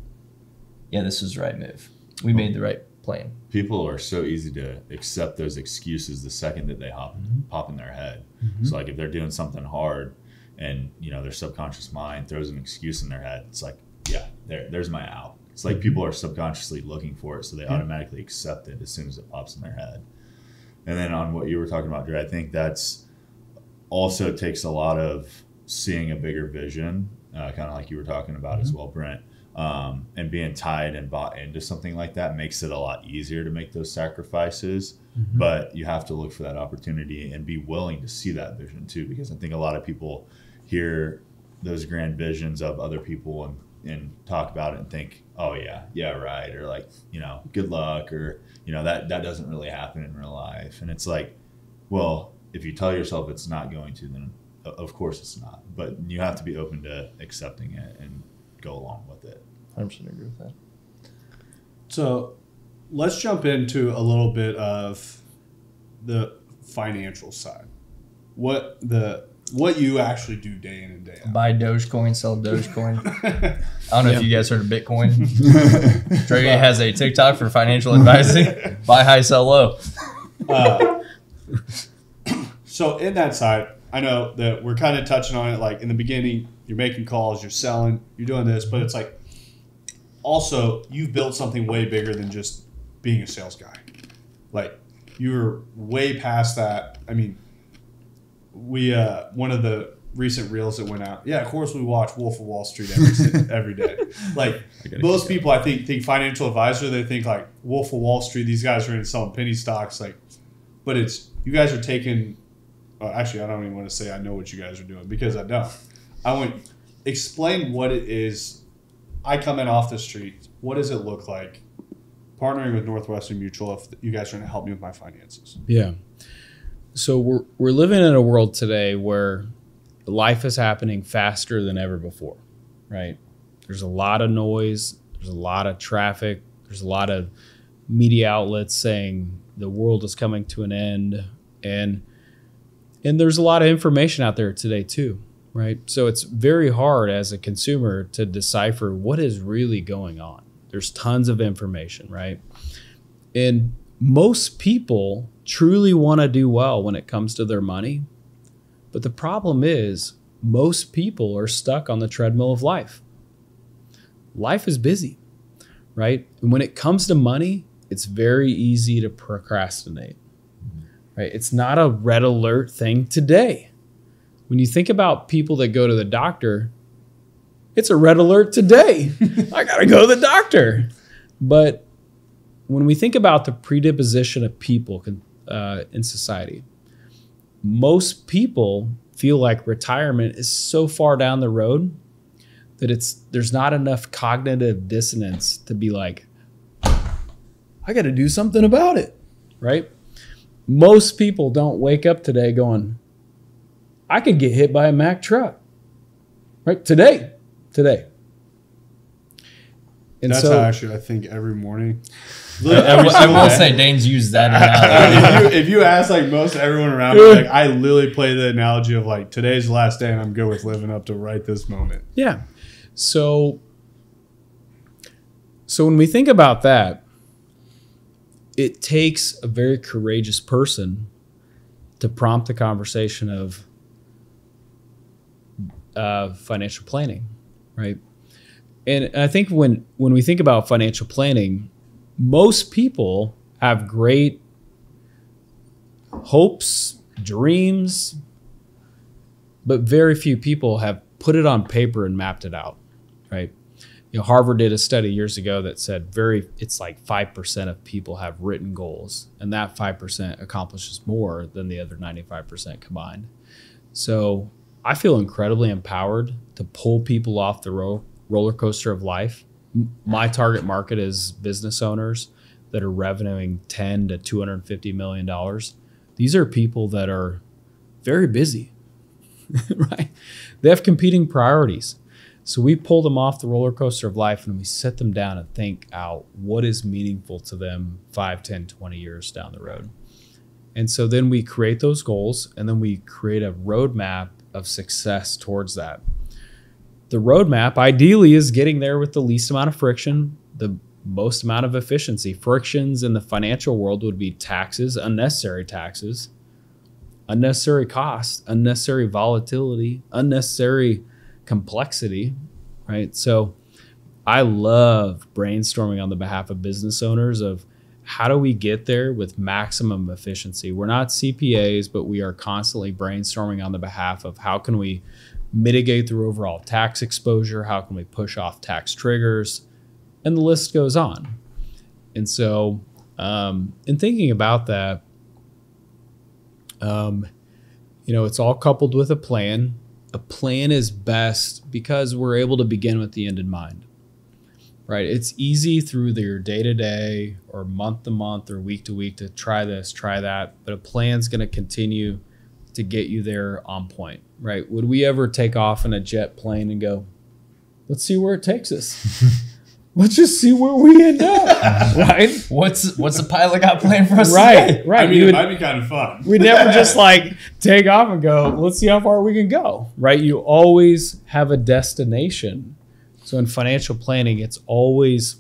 D: yeah, this was the right move. We made the right plan.
E: people are so easy to accept those excuses the second that they pop in their head.
C: Mm-hmm.
E: So like if they're doing something hard and their subconscious mind throws an excuse in their head, it's like, yeah, there's my out. It's like people are subconsciously looking for it, so they automatically accept it as soon as it pops in their head. And then on what you were talking about, Dre, I think that's also takes a lot of seeing a bigger vision, kind of like you were talking about as well, Brent. And being tied and bought into something like that makes it a lot easier to make those sacrifices. Mm-hmm. But you have to look for that opportunity and be willing to see that vision too, because I think a lot of people hear those grand visions of other people and talk about it and think, oh yeah, right, or like, good luck, or that doesn't really happen in real life. And it's like, well, if you tell yourself it's not going to, then of course it's not. But you have to be open to accepting it and go along with it.
D: 100% agree with that.
B: So let's jump into a little bit of the financial side. What you actually do day in and day out.
D: Buy Dogecoin, sell Dogecoin. I don't know if you guys heard of Bitcoin. Trey has a TikTok for financial advising. Buy high, sell low.
B: So in that side, I know that we're kind of touching on it. Like in the beginning, you're making calls, you're selling, you're doing this, but it's like also you've built something way bigger than just being a sales guy. Like you're way past that. I mean, we one of the recent reels that went out. Yeah, of course we watch Wolf of Wall Street every day. Like most people, I think financial advisor. They think like Wolf of Wall Street. These guys are in selling penny stocks. Like, but it's you guys are taking. Actually, I don't even want to say I know what you guys are doing because I don't. I want explain what it is. I come in off the street. What does it look like? Partnering with Northwestern Mutual. If you guys are going to help me with my finances.
C: Yeah. So we're living in a world today where life is happening faster than ever before, right? There's a lot of noise. There's a lot of traffic. There's a lot of media outlets saying the world is coming to an end, and there's a lot of information out there today too, right? So it's very hard as a consumer to decipher what is really going on. There's tons of information, right? And most people truly want to do well when it comes to their money. But the problem is most people are stuck on the treadmill of life. Life is busy, right? And when it comes to money, it's very easy to procrastinate, right? It's not a red alert thing today. When you think about people that go to the doctor, it's a red alert today. I got to go to the doctor. But when we think about the predisposition of people in society, most people feel like retirement is so far down the road that there's not enough cognitive dissonance to be like, I got to do something about it, right? Most people don't wake up today going, I could get hit by a Mack truck, right? Today. And
B: that's
C: so,
B: how actually I think every morning.
D: I will say Dane's used that analogy.
B: if you ask like most everyone around me, like I literally play the analogy of like today's the last day and I'm good with living up to right this moment.
C: Yeah. So when we think about that, it takes a very courageous person to prompt the conversation of financial planning, right? And I think when we think about financial planning, most people have great hopes, dreams, but very few people have put it on paper and mapped it out, right? Harvard did a study years ago that said it's like 5% of people have written goals, and that 5% accomplishes more than the other 95% combined. So I feel incredibly empowered to pull people off the roller coaster of life. My target market is business owners that are revenuing $10 to $250 million. These are people that are very busy, right? They have competing priorities. So we pull them off the roller coaster of life and we sit them down and think out what is meaningful to them 5, 10, 20 years down the road. And so then we create those goals and then we create a roadmap of success towards that. The roadmap ideally is getting there with the least amount of friction, the most amount of efficiency. Frictions in the financial world would be taxes, unnecessary costs, unnecessary volatility, unnecessary complexity, right? So I love brainstorming on the behalf of business owners of how do we get there with maximum efficiency? We're not CPAs, but we are constantly brainstorming on the behalf of how can we mitigate their overall tax exposure? How can we push off tax triggers? And the list goes on. And so in thinking about that, it's all coupled with a plan. A plan is best because we're able to begin with the end in mind, right? It's easy through your day-to-day or month-to-month or week-to-week to try this, try that, but a plan's going to continue to get you there on point, right? Would we ever take off in a jet plane and go, let's see where it takes us? let's just see where we end up, right?
D: What's the pilot got planned for us?
C: Right.
B: I mean, it might be kind of fun.
C: We never just like take off and go, let's see how far we can go, right? You always have a destination. So in financial planning, it's always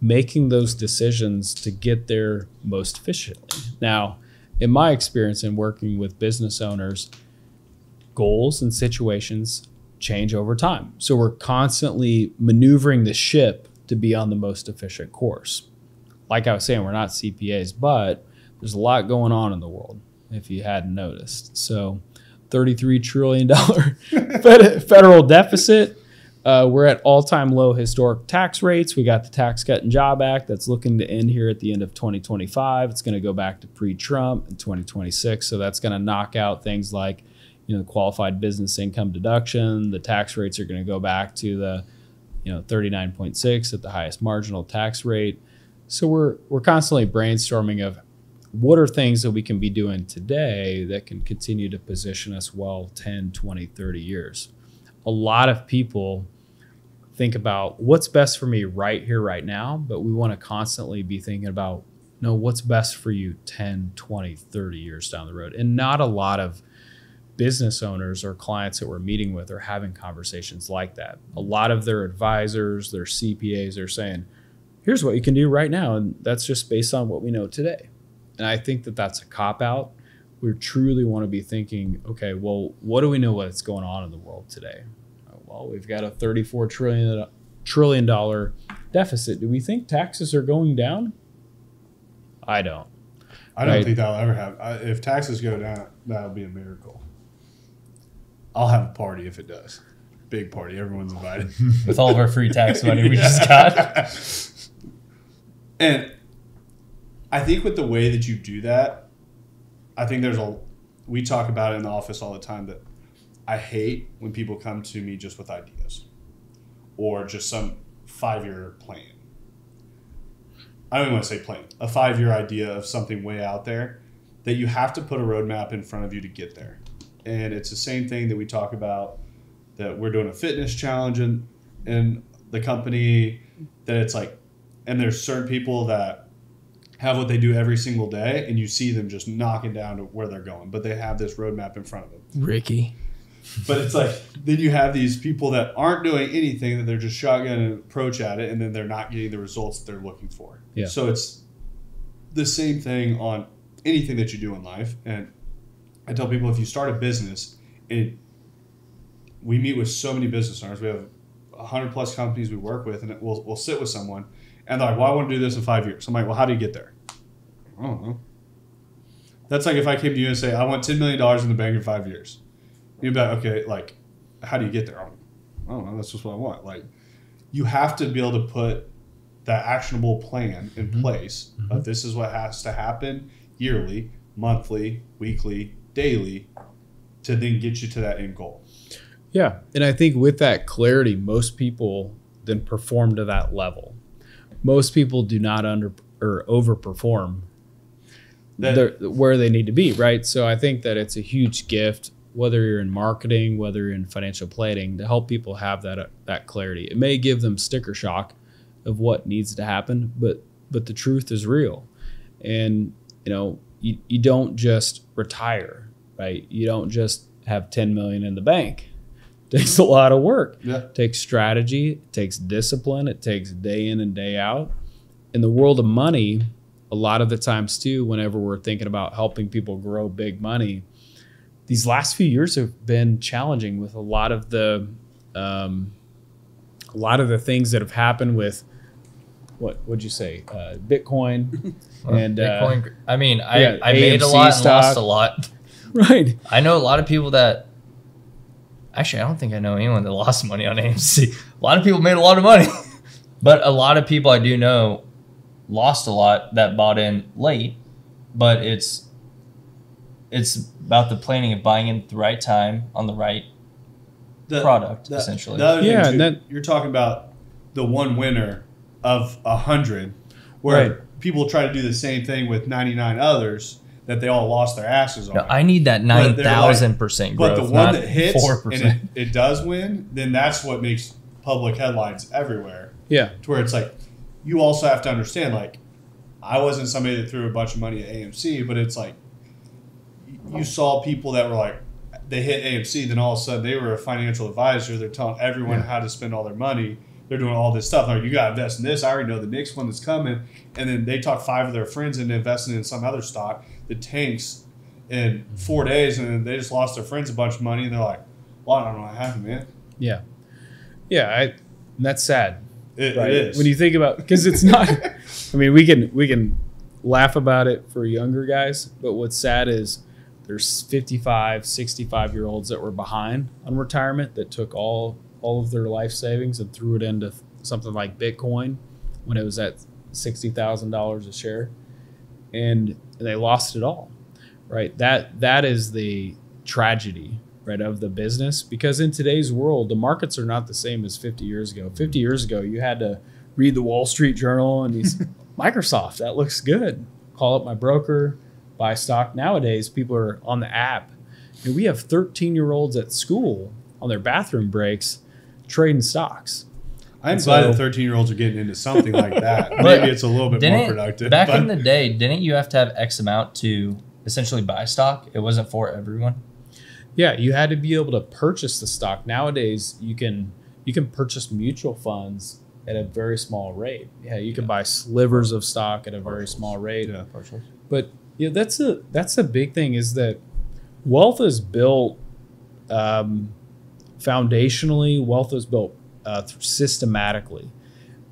C: making those decisions to get there most efficiently. Now, in my experience in working with business owners, goals and situations change over time. So we're constantly maneuvering the ship to be on the most efficient course. Like I was saying, we're not CPAs, but there's a lot going on in the world, if you hadn't noticed. So $33 trillion federal deficit. We're at all-time low historic tax rates. We got the Tax Cut and Job Act that's looking to end here at the end of 2025. It's going to go back to pre-Trump in 2026. So that's going to knock out things like, qualified business income deduction. The tax rates are going to go back to the, 39.6 at the highest marginal tax rate. So we're constantly brainstorming of what are things that we can be doing today that can continue to position us well 10, 20, 30 years. A lot of people think about what's best for me right here, right now, but we want to constantly be thinking about, what's best for you 10, 20, 30 years down the road. And not a lot of business owners or clients that we're meeting with are having conversations like that. A lot of their advisors, their CPAs are saying, here's what you can do right now. And that's just based on what we know today. And I think that that's a cop-out. We truly want to be thinking, okay, well, what do we know what's going on in the world today? Well, we've got a $34 trillion deficit. Do we think taxes are going down? I don't.
B: I don't think that'll ever happen. If taxes go down, that'll be a miracle. I'll have a party if it does. Big party. Everyone's invited.
D: With all of our free tax money we just got.
B: And I think with the way that you do that, I think we talk about it in the office all the time that I hate when people come to me just with ideas or just some 5-year plan. I don't even want to say plan, a 5-year idea of something way out there that you have to put a roadmap in front of you to get there. And it's the same thing that we talk about, that we're doing a fitness challenge in the company, that it's like, and there's certain people that have what they do every single day, and you see them just knocking down to where they're going, but they have this roadmap in front of them.
C: Ricky.
B: But it's like, then you have these people that aren't doing anything, that they're just shotgun an approach at it, and then they're not getting the results that they're looking for.
C: Yeah.
B: So it's the same thing on anything that you do in life. And I tell people, if you start a business, and we meet with so many business owners, we have 100 plus companies we work with, and we'll sit with someone, and they're like, well, I want to do this in 5 years. I'm like, well, how do you get there? I don't know. That's like if I came to you and say, I want $10 million in the bank in 5 years. You'd be like, okay, like, how do you get there? I don't know. That's just what I want. Like, you have to be able to put that actionable plan in place of this is what has to happen yearly, monthly, weekly, daily, to then get you to that end goal.
C: Yeah. And I think with that clarity, most people then perform to that level. Most people do not overperform where they need to be, right? So I think that it's a huge gift, whether you're in marketing, whether you're in financial planning, to help people have that clarity. It may give them sticker shock of what needs to happen, but the truth is real. And you don't just retire, right? You don't just have 10 million in the bank. It takes a lot of work.
B: Yeah.
C: It takes strategy, it takes discipline, it takes day in and day out. In the world of money, a lot of the times too, whenever we're thinking about helping people grow big money, these last few years have been challenging with a lot of the things that have happened with what'd you say, Bitcoin and
D: Bitcoin. I made a lot and lost a lot.
C: Right.
D: I know a lot of people that. Actually, I don't think I know anyone that lost money on AMC. A lot of people made a lot of money, but a lot of people I do know lost a lot that bought in late. But it's about the planning of buying in at the right time on the right product, essentially.
B: The other thing too, you're talking about the one winner of 100, where people try to do the same thing with 99 others that they all lost their asses on.
D: No, I need that 9,000% growth.
B: But the one that hits
D: 4%.
B: and it does win, then that's what makes public headlines everywhere.
C: Yeah.
B: To where it's like, you also have to understand, like, I wasn't somebody that threw a bunch of money at AMC, but it's like, you saw people that were like, they hit AMC, then all of a sudden they were a financial advisor. They're telling everyone how to spend all their money. They're doing all this stuff. Like, you got to invest in this. I already know the next one that's coming. And then they talk 5 of their friends into investing in some other stock that tanks in 4 days, and then they just lost their friends a bunch of money. And they're like, well, I don't know what happened, man.
C: Yeah. Yeah. And that's sad.
B: It is.
C: When you think about, because it's not, I mean, we can laugh about it for younger guys, but what's sad is there's 55, 65-year-olds that were behind on retirement that took all of their life savings and threw it into something like Bitcoin when it was at $60,000 a share, and they lost it all, right? That is the tragedy, right, of the business, because in today's world, the markets are not the same as 50 years ago. 50 years ago, you had to read the Wall Street Journal and these Microsoft, that looks good. Call up my broker, buy stock. Nowadays, people are on the app. And we have 13-year-olds at school on their bathroom breaks trading stocks.
B: I'm glad that 13-year-olds are getting into something like that. Maybe it's a little bit more productive.
D: Back in the day, didn't you have to have X amount to essentially buy stock? It wasn't for everyone.
C: Yeah, you had to be able to purchase the stock. Nowadays, you can purchase mutual funds at a very small rate. Yeah, you can buy slivers of stock at a very small rate.
B: Yeah, partials.
C: But yeah, that's a big thing, is that wealth is built foundationally. Wealth is built systematically.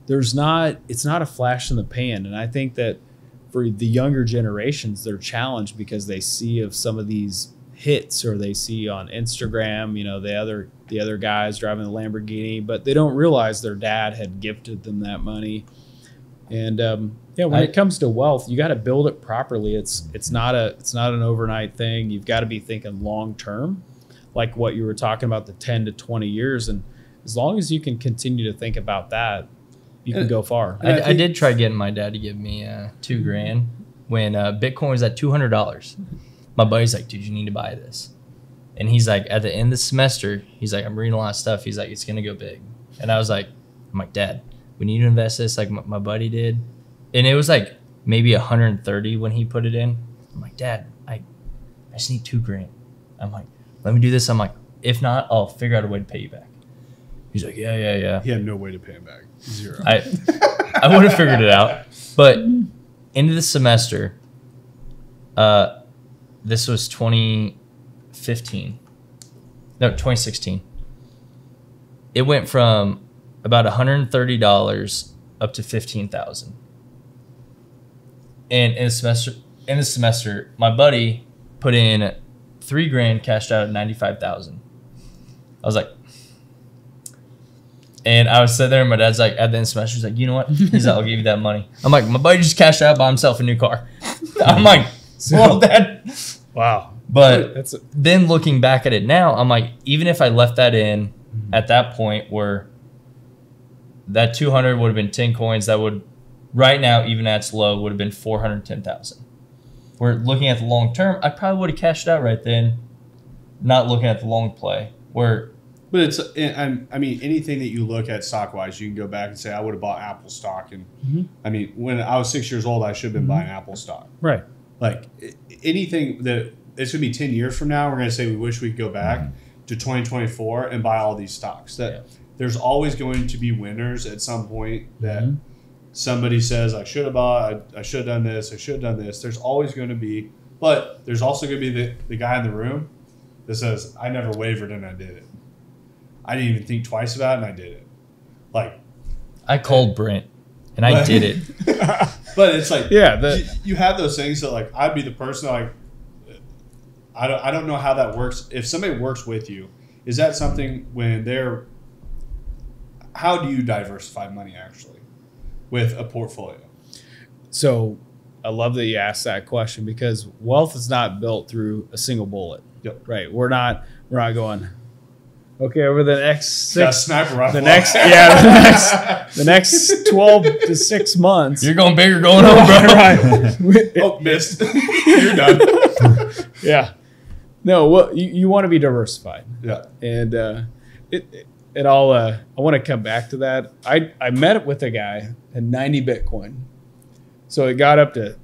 C: It's not a flash in the pan, and I think that for the younger generations, they're challenged because they see of some of these hits, or they see on Instagram, the other guys driving the Lamborghini, but they don't realize their dad had gifted them that money. And when it comes to wealth, you got to build it properly. It's not an overnight thing. You've got to be thinking long term, like what you were talking about, the 10 to 20 years. And as long as you can continue to think about that, you can go far.
D: I did try getting my dad to give me $2,000 when Bitcoin was at $200. My buddy's like, dude, you need to buy this. And he's like, at the end of the semester, he's like, I'm reading a lot of stuff. He's like, it's going to go big. And I'm like, Dad, we need to invest this like my buddy did. And it was like maybe 130 when he put it in. I'm like, Dad, I just need $2,000. I'm like, let me do this. I'm like, if not, I'll figure out a way to pay you back. He's like, yeah.
B: He had no way to pay him back. Zero.
D: I would have figured it out. But end of the semester, this was 2016. It went from about $130 up to $15,000. And in the semester, my buddy put in $3,000, cashed out at $95,000. I was like, and I was sitting there, and my dad's like, at the end of the semester, he's like, you know what? He's like, I'll give you that money. I'm like, my buddy just cashed out by himself a new car. I'm like, well, Dad.
C: Wow.
D: But then looking back at it now, I'm like, even if I left that in at that point, where that 200 would have been 10 coins, that would, right now, even at its low, would have been 410,000. We're looking at the long term, I probably would have cashed out right then, not looking at the long play.
B: But it's, I mean, anything that you look at stock wise, you can go back and say, I would have bought Apple stock. And I mean, when I was 6 years old, I should have been buying Apple stock.
C: Right.
B: Like anything that it's going to be 10 years from now, we're going to say we wish we could go back to 2024 and buy all these stocks. There's always going to be winners at some point that somebody says, I should have bought, I should have done this, I should have done this. There's always going to be, but there's also going to be the guy in the room that says, I never wavered and I did it. I didn't even think twice about it and I did it. Like,
D: I called Brent and I did it.
B: But it's like,
C: yeah,
B: you have those things that, like, I'd be the person that, like, I don't know how that works. If somebody works with you, is that something when they're, how do you diversify money actually with a portfolio?
C: So I love that you asked that question, because wealth is not built through a single bullet.
B: Yep.
C: Right. We're not going, okay, over the next the next 12 to 6 months.
D: You're going big or going home, bro.
C: Right.
B: Oh, missed. You're done.
C: Yeah. No, well, you want to be diversified.
B: Yeah.
C: And and I want to come back to that. I met it with a guy at 90 Bitcoin. So it got up to,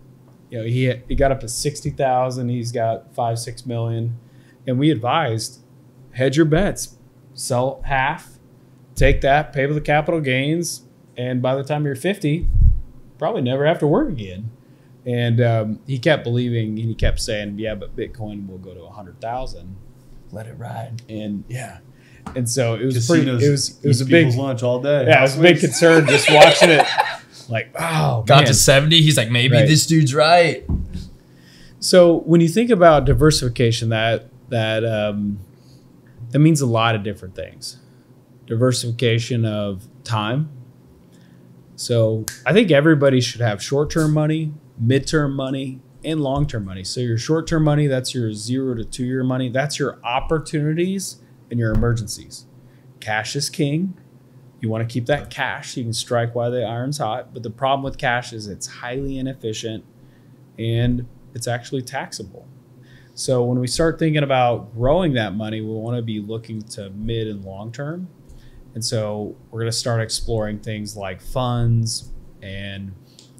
C: he got up to 60,000. He's got 5-6 million. And we advised, hedge your bets, sell half, take that, pay for the capital gains. And by the time you're 50, probably never have to work again. And he kept believing, and he kept saying, yeah, but Bitcoin will go to 100,000.
D: Let it ride.
C: And yeah. And so it was
B: Casinos
C: it was a big
B: lunch all day.
C: Yeah, it was a big concern just watching it. Like, oh,
D: Got
C: man.
D: to 70. He's like, maybe
C: Right.
D: this dude's right.
C: So when you think about diversification, that means a lot of different things. Diversification of time. So I think everybody should have short-term money, mid-term money, and long-term money. So your short-term money, that's your 0 to 2 year money. That's your opportunities and your emergencies. Cash is king. You want to keep that cash so you can strike while the iron's hot. But the problem with cash is it's highly inefficient and it's actually taxable. So when we start thinking about growing that money, we want to be looking to mid and long term. And so we're going to start exploring things like funds, and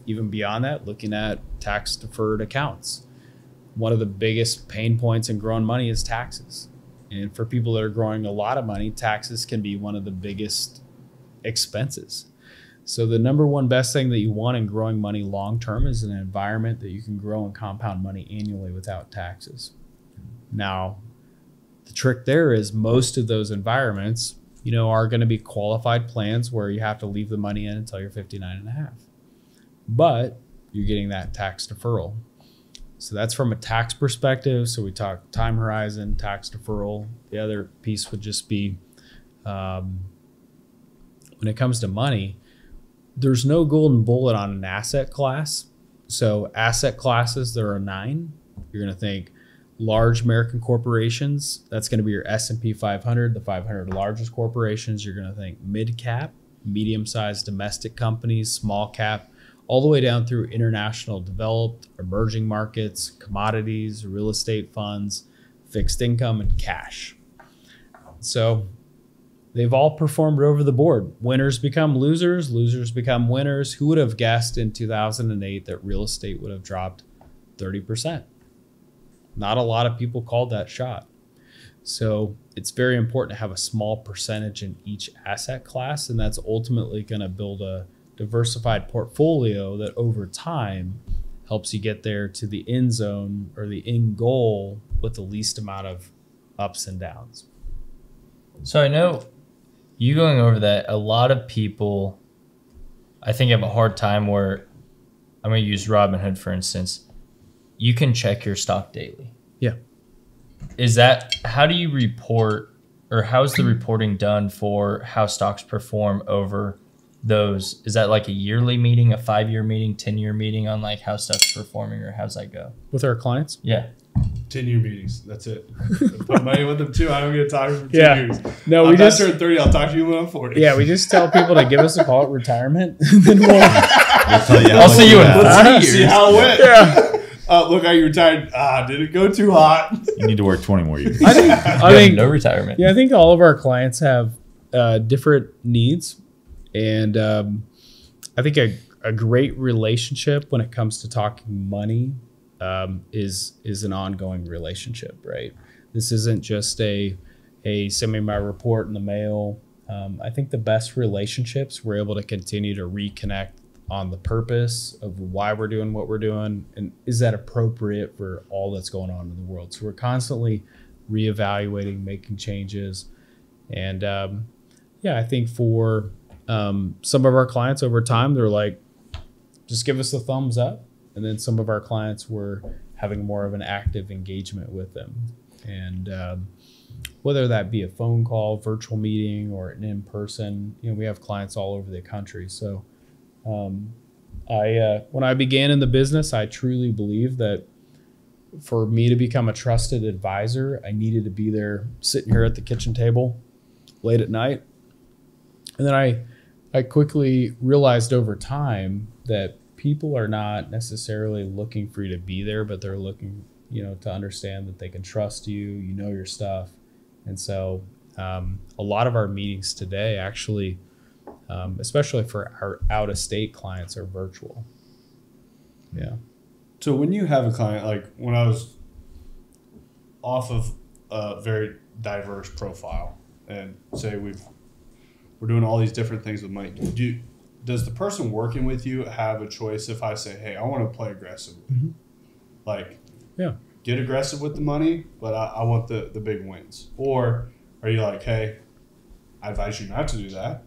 C: even beyond that, looking at tax deferred accounts. One of the biggest pain points in growing money is taxes. And for people that are growing a lot of money, taxes can be one of the biggest expenses. So the number one best thing that you want in growing money long term is an environment that you can grow and compound money annually without taxes. Now, the trick there is most of those environments, are going to be qualified plans where you have to leave the money in until you're 59 and a half. But you're getting that tax deferral. So that's from a tax perspective. So we talk time horizon, tax deferral. The other piece would just be when it comes to money, there's no golden bullet on an asset class. So asset classes, there are 9. You're going to think large American corporations. That's going to be your S&P 500, the 500 largest corporations. You're going to think mid cap, medium-sized domestic companies, small cap, all the way down through international developed, emerging markets, commodities, real estate funds, fixed income, and cash. So they've all performed over the board. Winners become losers, losers become winners. Who would have guessed in 2008 that real estate would have dropped 30%? Not a lot of people called that shot. So it's very important to have a small percentage in each asset class, and that's ultimately going to build a diversified portfolio that over time helps you get there to the end zone or the end goal with the least amount of ups and downs.
D: So I know you going over that, a lot of people, I think, have a hard time where, I'm going to use Robinhood, for instance. You can check your stock daily.
C: Yeah.
D: How do you report, or how's the reporting done for how stocks perform over those? Is that like a yearly meeting, a 5-year meeting, 10-year meeting on like how stuff's performing, or how's that go?
C: With our clients?
D: Yeah.
B: 10-year meetings. That's it. Put money with them too. I don't get to talk for 10
C: Yeah.
B: years.
C: No,
B: I'm
C: we
B: not
C: just
B: turned 30. I'll talk to you when I'm 40.
C: Yeah, we just tell people to give us a call at retirement. And then
D: I'll see you in 40 years.
B: See how it went.
C: Yeah.
B: Look, are you retired? Did it go too hot?
E: You need to work 20 more years.
C: I think
D: no retirement.
C: Yeah, I think all of our clients have different needs, and I think a great relationship when it comes to talking money is an ongoing relationship, right? This isn't just a send me my report in the mail. I think the best relationships, we're able to continue to reconnect on the purpose of why we're doing what we're doing, and is that appropriate for all that's going on in the world. So we're constantly reevaluating, making changes, and I think for some of our clients over time, they're like, just give us a thumbs up. And then some of our clients were having more of an active engagement with them. And whether that be a phone call, virtual meeting, or an in-person, we have clients all over the country. So when I began in the business, I truly believe that for me to become a trusted advisor, I needed to be there sitting here at the kitchen table late at night. And then I quickly realized over time that people are not necessarily looking for you to be there, but they're looking, to understand that they can trust you, your stuff. And so A lot of our meetings today actually, especially for our out-of-state clients, are virtual. Yeah.
B: So when you have a client, like when I was off of a very diverse profile and say we're doing all these different things with money, does the person working with you have a choice if I say, hey, I want to play aggressively?
C: Mm-hmm.
B: Like,
C: yeah,
B: get aggressive with the money, but I want the big wins? Or are you like, hey, I advise you not to do that.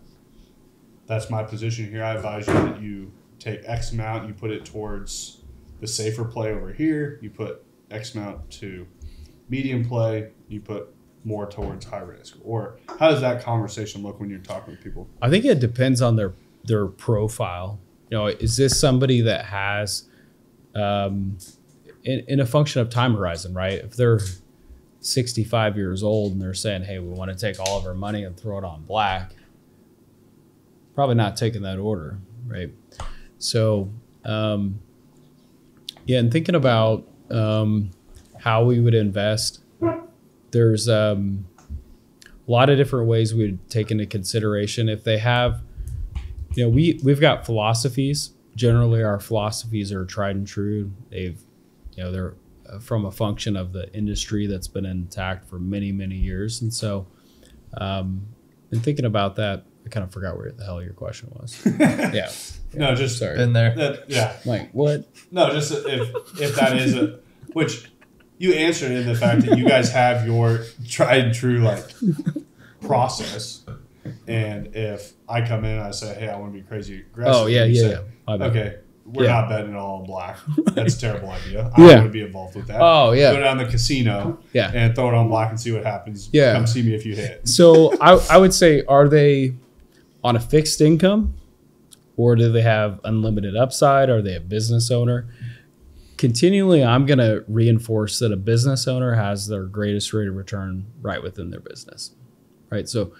B: That's my position here. I advise you that you take X amount, you put it towards the safer play over here. You put X amount to medium play. You put more towards high risk. Or how does that conversation look when you're talking with people?
C: I think it depends on their profile. Is this somebody that has, in a function of time horizon, right? If they're 65 years old and they're saying, hey, we want to take all of our money and throw it on black, probably not taking that order, right? So, and thinking about how we would invest, there's a lot of different ways we would take into consideration. If they have, we've got philosophies. Generally, our philosophies are tried and true. They're from a function of the industry that's been intact for many, many years. And so, in thinking about that, I kind of forgot where the hell your question was. Yeah.
B: No, just
C: sorry.
D: Been there.
B: Yeah.
C: Like what?
B: No, just if that is which you answered in the fact that you guys have your tried and true process. And if I come in and I say, hey, I want to be crazy aggressive.
C: Oh yeah, yeah.
B: Okay, we're not betting it all on black. That's a terrible idea. I
C: Yeah.
B: don't want to be involved with that.
C: Oh yeah.
B: Go down to the casino and throw it on black and see what happens.
C: Yeah.
B: Come see me if you hit.
C: So I would say, are they on a fixed income, or do they have unlimited upside? Are they a business owner? Continually, I'm going to reinforce that a business owner has their greatest rate of return right within their business, right? So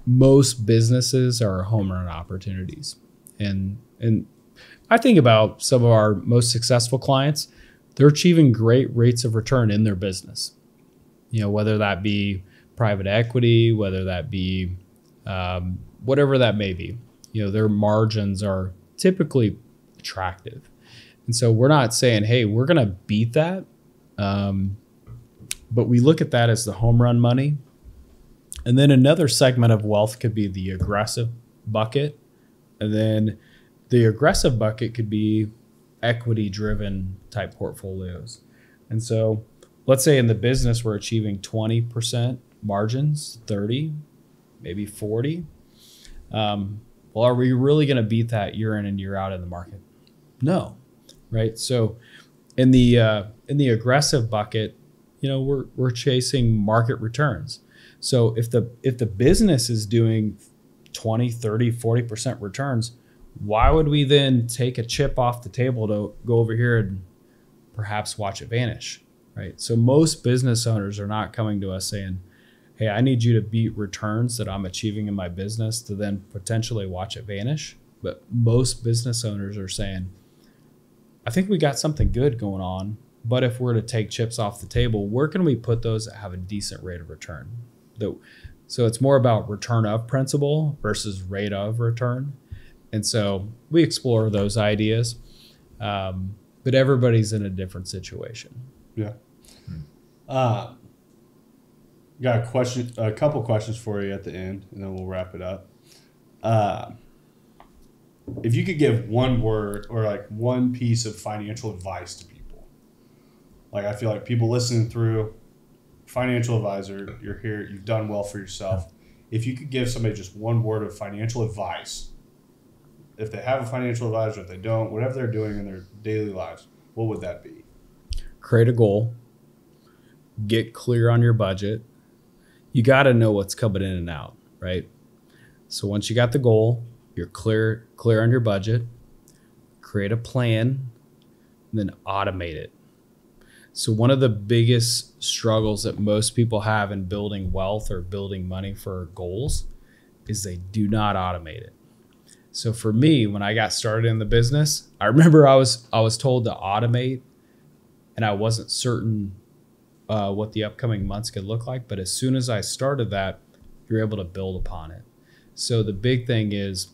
C: most businesses are home run opportunities. And I think about some of our most successful clients, they're achieving great rates of return in their business. Whether that be private equity, whether that be whatever that may be, their margins are typically attractive. And so we're not saying, hey, we're going to beat that. But we look at that as the home run money. And then another segment of wealth could be the aggressive bucket. And then the aggressive bucket could be equity driven type portfolios. And so let's say in the business, we're achieving 20% margins, 30, maybe 40. Well, are we really going to beat that year in and year out in the market? No. Right. So in the aggressive bucket, we're chasing market returns. So if the business is doing 20, 30, 40% returns, why would we then take a chip off the table to go over here and perhaps watch it vanish? Right. So most business owners are not coming to us saying, hey, I need you to beat returns that I'm achieving in my business to then potentially watch it vanish. But most business owners are saying, I think we got something good going on, but if we're to take chips off the table, where can we put those that have a decent rate of return? So it's more about return of principal versus rate of return. And so we explore those ideas, but everybody's in a different situation.
B: Yeah. Got a couple questions for you at the end, and then we'll wrap it up. If you could give one word or one piece of financial advice to people, I feel like people listening through, financial advisor, you're here, you've done well for yourself. If you could give somebody just one word of financial advice, if they have a financial advisor, if they don't, whatever they're doing in their daily lives, what would that be?
C: Create a goal. Get clear on your budget. You got to know what's coming in and out, right? So once you got the goal, you're clear on your budget, create a plan, and then automate it. So one of the biggest struggles that most people have in building wealth or building money for goals is they do not automate it. So for me, when I got started in the business, I remember I was told to automate, and I wasn't certain what the upcoming months could look like. But as soon as I started that, you're able to build upon it. So the big thing is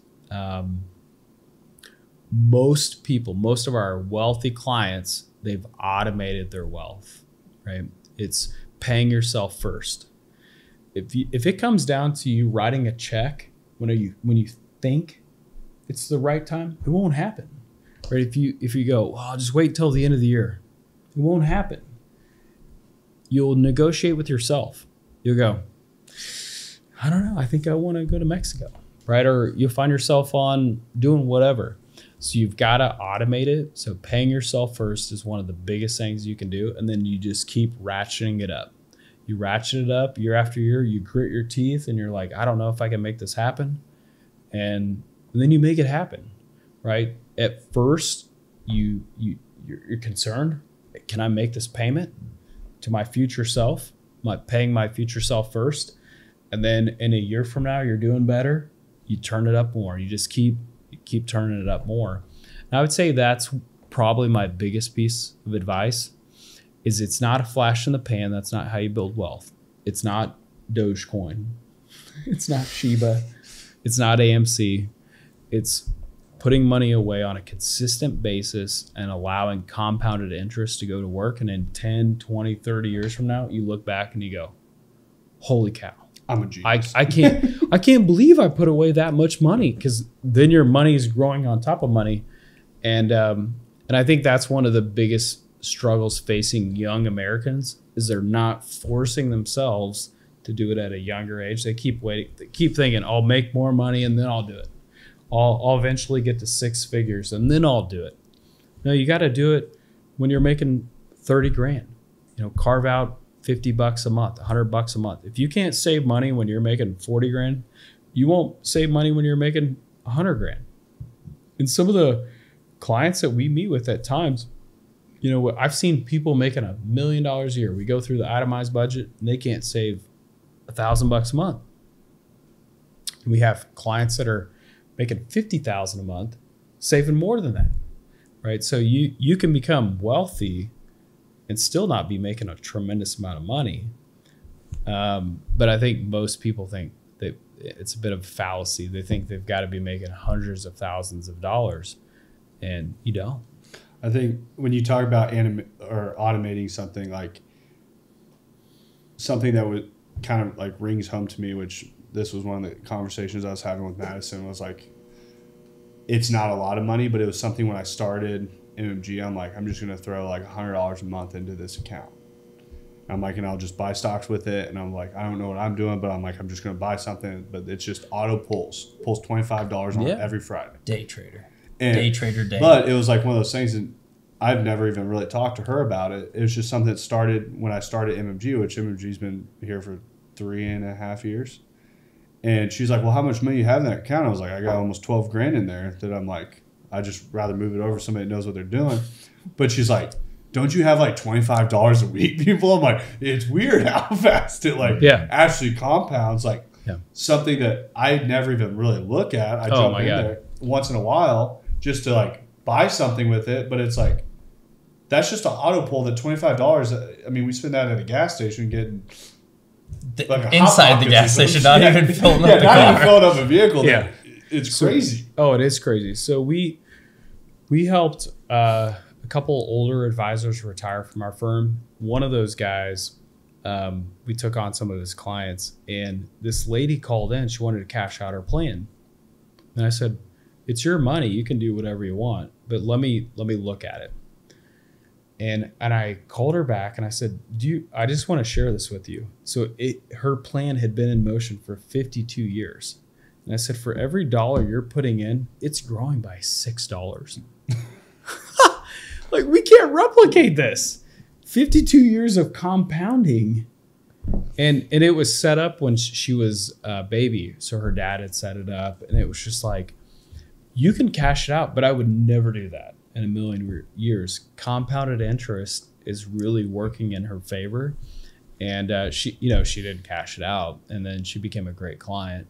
C: most of our wealthy clients, they've automated their wealth, right? It's paying yourself first. If it comes down to you writing a check when you think it's the right time, it won't happen, right? If you go, well, I'll just wait till the end of the year, it won't happen. You'll negotiate with yourself. You'll go, I don't know, I think I want to go to Mexico, right? Or you'll find yourself on doing whatever. So you've got to automate it. So paying yourself first is one of the biggest things you can do. And then you just keep ratcheting it up. You ratchet it up year after year. You grit your teeth and you're like, I don't know if I can make this happen. And then you make it happen, right? At first, you're concerned. Can I make this payment to my future self? Am I paying my future self first? And then in a year from now, you're doing better. You turn it up more. You just keep turning it up more. And I would say that's probably my biggest piece of advice is it's not a flash in the pan. That's not how you build wealth. It's not Dogecoin. It's not Shiba. It's not AMC. It's putting money away on a consistent basis and allowing compounded interest to go to work. And in 10, 20, 30 years from now, you look back and you go, holy cow.
B: I'm a genius.
C: I can't believe I put away that much money, because then your money is growing on top of money. And I think that's one of the biggest struggles facing young Americans is they're not forcing themselves to do it at a younger age. They keep waiting. They keep thinking, I'll make more money and then I'll do it. I'll eventually get to 6 figures and then I'll do it. No, you got to do it when you're making 30 grand. Carve out $50 a month, $100 a month. If you can't save money when you're making 40 grand, you won't save money when you're making 100 grand. And some of the clients that we meet with at times, I've seen people making $1 million a year. We go through the itemized budget and they can't save $1,000 a month. And we have clients that are making $50,000 a month, saving more than that, right? So you can become wealthy and still not be making a tremendous amount of money. But I think most people think that it's a bit of a fallacy. They think they've got to be making hundreds of thousands of dollars, and you don't.
B: I think when you talk about automating something, like something that would kind of like rings home to me, which this was one of the conversations I was having with Madison, was like, it's not a lot of money, but it was something when I started MMG, I'm like, I'm just going to throw like $100 a month into this account. I'm like, and I'll just buy stocks with it. And I'm like, I don't know what I'm doing, but I'm like, I'm just going to buy something. But it's just auto pulls $25 on it every Friday.
D: Day trader.
B: Day. But it was like one of those things, and I've never even really talked to her about it. It was just something that started when I started MMG, which MMG's been here for 3.5 years. And she's like, well, how much money you have in that account? I was like, I got almost 12 grand in there that I'm like, I just rather move it over to somebody that knows what they're doing. But she's like, don't you have like $25 a week, people? I'm like, it's weird how fast it actually compounds. Like something that I never even really look at. I jump in there once in a while just to like buy something with it. But it's like, that's just an auto pull that $25. I mean, we spend that at a gas station getting like
D: inside the gas station, not even filling up the car.
B: Not even filling up a vehicle. Yeah. It's crazy.
C: It is crazy. So we helped a couple older advisors retire from our firm. One of those guys, we took on some of his clients, and this lady called in. She wanted to cash out her plan, and I said, "It's your money. You can do whatever you want, but let me look at it." And I called her back and I said, I just want to share this with you. So her plan had been in motion for 52 years. And I said, for every dollar you're putting in, it's growing by $6. Like, we can't replicate this. 52 years of compounding. And it was set up when she was a baby. So her dad had set it up. And it was just like, you can cash it out, but I would never do that in a million years. Compounded interest is really working in her favor. And she didn't cash it out. And then she became a great client.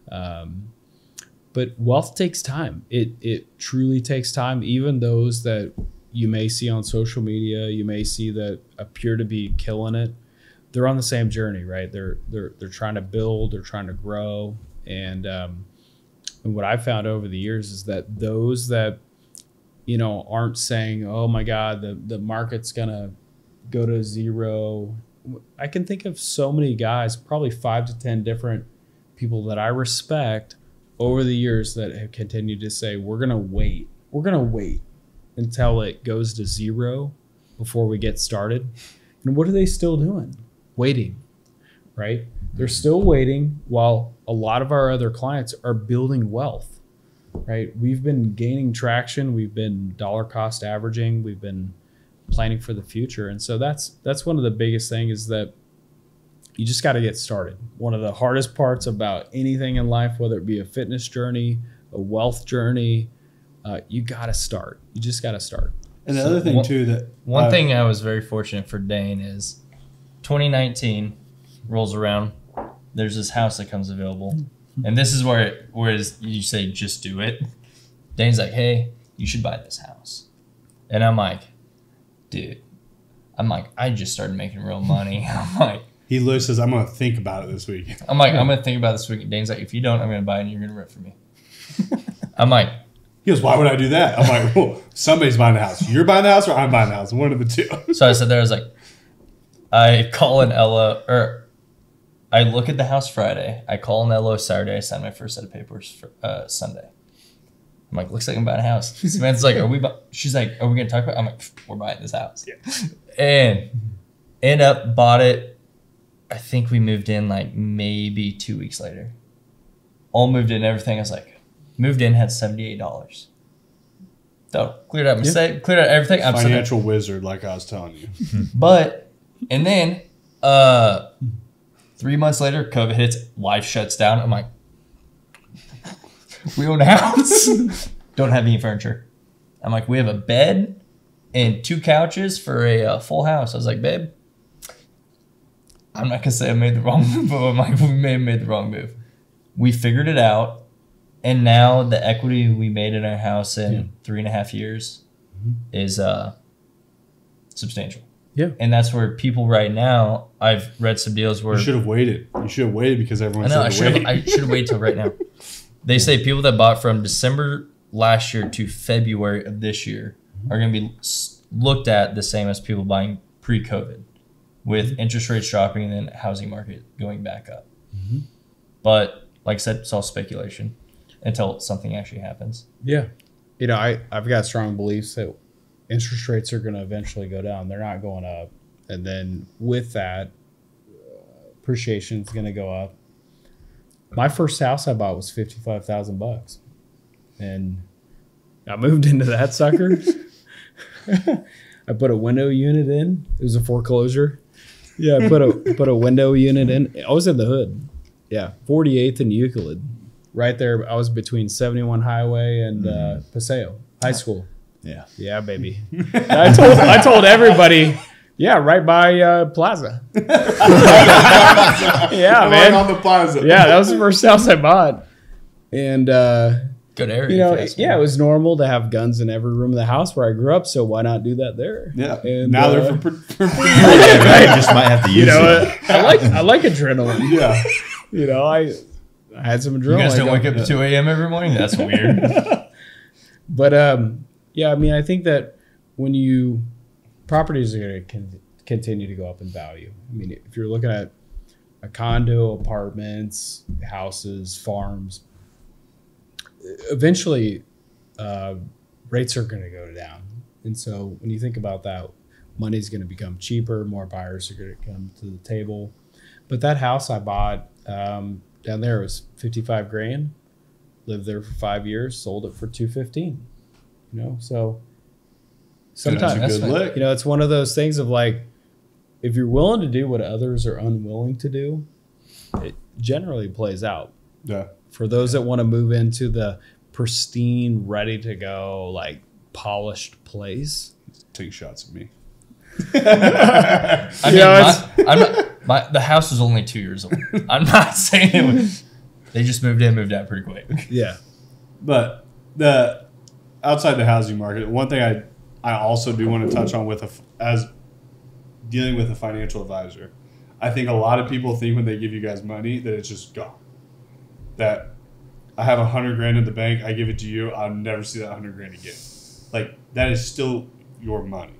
C: But wealth takes time. It truly takes time. Even those that you may see on social media, you may see that appear to be killing it. they're on the same journey, right? They're trying to build, they're trying to grow, and what I found over the years is that those that aren't saying, "Oh my God, the market's gonna go to zero." I can think of so many guys, probably 5 to 10 different people that I respect over the years that have continued to say, "We're gonna wait. We're gonna wait until it goes to zero before we get started." And what are they still doing? Waiting, right? They're still waiting while a lot of our other clients are building wealth, right? We've been gaining traction. We've been dollar cost averaging. We've been planning for the future. And so that's one of the biggest things is that you just got to get started. One of the hardest parts about anything in life, whether it be a fitness journey, a wealth journey, you got to start. You just got to start.
B: And the other thing too that
D: one thing I was very fortunate for Dane is 2019 rolls around. There's this house that comes available, and this is where you say just do it. Dane's like, "Hey, you should buy this house," and I'm like, "Dude," I just started making real money. I'm like,
B: he literally says, "I'm gonna think about it this week."
D: I'm like, "I'm gonna think about it this week." Dane's like, "If you don't, I'm gonna buy it and you're gonna rent for me." I'm like,
B: he goes, "Why would I do that?" I'm like, "Well, somebody's buying the house. You're buying the house, or I'm buying the house. One of the two."
D: So I said there, I was like, I call an Ella, or I look at the house Friday. I call an LO Saturday. I sign my first set of papers for Sunday. I'm like, "Looks like I'm buying a house." Samantha's like, she's like, "Are we going to talk about it?" I'm like, "We're buying this house." Yeah. And end up bought it. I think we moved in like maybe 2 weeks later. All moved in, everything. I was like, moved in, had $78. So cleared out mistake, cleared out everything. I'm
B: financial wizard, like I was telling you.
D: But, and then 3 months later, COVID hits, life shuts down. I'm like, we own a house. Don't have any furniture. I'm like, we have a bed and 2 couches for a full house. I was like, "Babe, I'm not going to say I made the wrong move, but I'm like, we may have made the wrong move." We figured it out. And now the equity we made in our house in 3.5 years is substantial.
C: Yeah.
D: And that's where people right now, I've read some deals where...
B: You should have waited. You should have waited because everyone said to wait.
D: I should have waited till right now. They say people that bought from December last year to February of this year are going to be looked at the same as people buying pre-COVID, with interest rates dropping and then housing market going back up. Mm-hmm. But like I said, it's all speculation until something actually happens.
C: Yeah. I've got strong beliefs that interest rates are going to eventually go down. They're not going up. And then with that, appreciation is going to go up. My first house I bought was $55,000, and I moved into that sucker. I put a window unit in. It was a foreclosure. Yeah, I put a window unit in. I was in the hood. Yeah, 48th and Euclid, right there. I was between 71 Highway and Paseo High School. Yeah, baby. I told everybody. Yeah, right by Plaza. Yeah, man.
B: On the Plaza.
C: Yeah, that was the first house I bought. And
D: good area.
C: It was normal to have guns in every room of the house where I grew up, so why not do that there?
B: Yeah.
C: And
B: now they're for
E: You just might have to use it.
C: I like adrenaline.
B: Yeah.
C: I had some adrenaline.
D: You guys don't wake up at 2 a.m. every morning? That's weird.
C: But I think that when properties are going to continue to go up in value. I mean, if you're looking at a condo, apartments, houses, farms, eventually rates are going to go down. And so when you think about that, money's going to become cheaper, more buyers are going to come to the table. But that house I bought down there was $55,000, lived there for 5 years, sold it for $215,000. So sometimes
B: that's a good lick.
C: It's one of those things of like, if you're willing to do what others are unwilling to do, it generally plays out.
B: Yeah.
C: For those that want to move into the pristine, ready to go, like polished place,
B: take shots at me.
D: The house was only 2 years old. I'm not saying it was. They just moved out pretty quick.
C: Yeah.
B: But outside the housing market, one thing I also do want to touch on as dealing with a financial advisor. I think a lot of people think when they give you guys money that it's just gone. That I have $100,000 in the bank, I give it to you, I'll never see that $100,000 again. Like, that is still your money.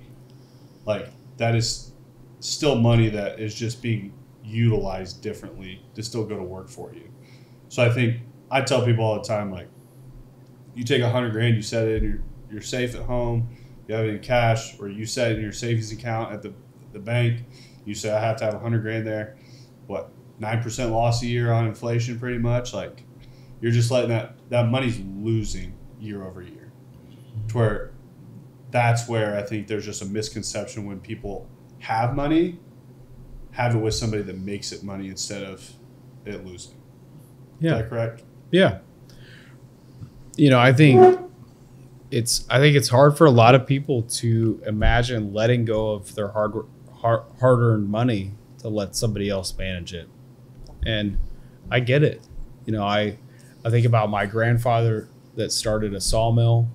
B: Like, that is still money that is just being utilized differently to still go to work for you. So I think I tell people all the time, like, you take $100,000, you set it in your safe at home, you have it in cash, or you set it in your savings account at the bank. You say, I have to have $100,000 there. What, 9% loss a year on inflation pretty much? Like, you're just letting that money's losing year over year. To where that's where I think there's just a misconception when people have money, have it with somebody that makes it money instead of it losing.
C: Yeah.
B: Is that correct?
C: Yeah. I think it's hard for a lot of people to imagine letting go of their hard-earned money to let somebody else manage it. And I get it. I think about my grandfather that started a sawmill,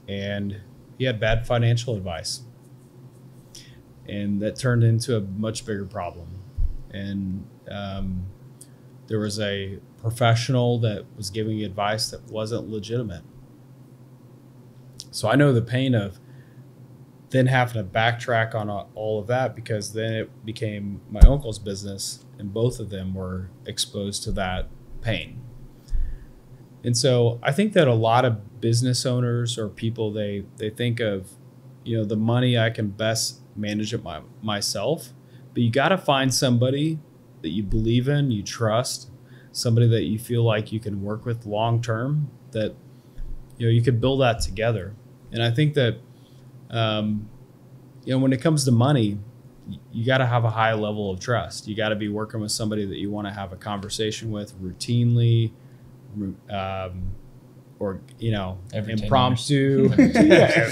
C: and he had bad financial advice. And that turned into a much bigger problem. And there was a professional that was giving advice that wasn't legitimate. So I know the pain of then having to backtrack on all of that, because then it became my uncle's business, and both of them were exposed to that pain. And so I think that a lot of business owners or people, they think of, the money I can best manage it myself, but you got to find somebody that you believe in, you trust, somebody that you feel like you can work with long term, that you could build that together. And I think that when it comes to money, you got to have a high level of trust. You got to be working with somebody that you want to have a conversation with routinely, or
D: Every
C: impromptu. Yeah.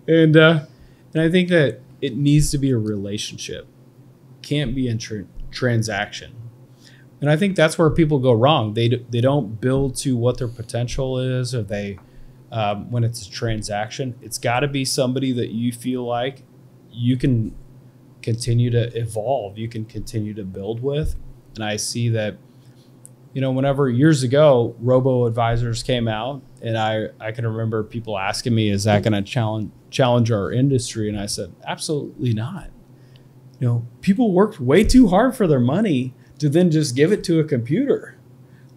C: And I think that it needs to be a relationship. Can't be a transaction. And I think that's where people go wrong. They don't build to what their potential is, or they when it's a transaction, it's got to be somebody that you feel like you can continue to evolve, you can continue to build with. And I see that, whenever years ago robo advisors came out, and I can remember people asking me, is that going to challenge our industry? And I said, absolutely not. People worked way too hard for their money to then just give it to a computer.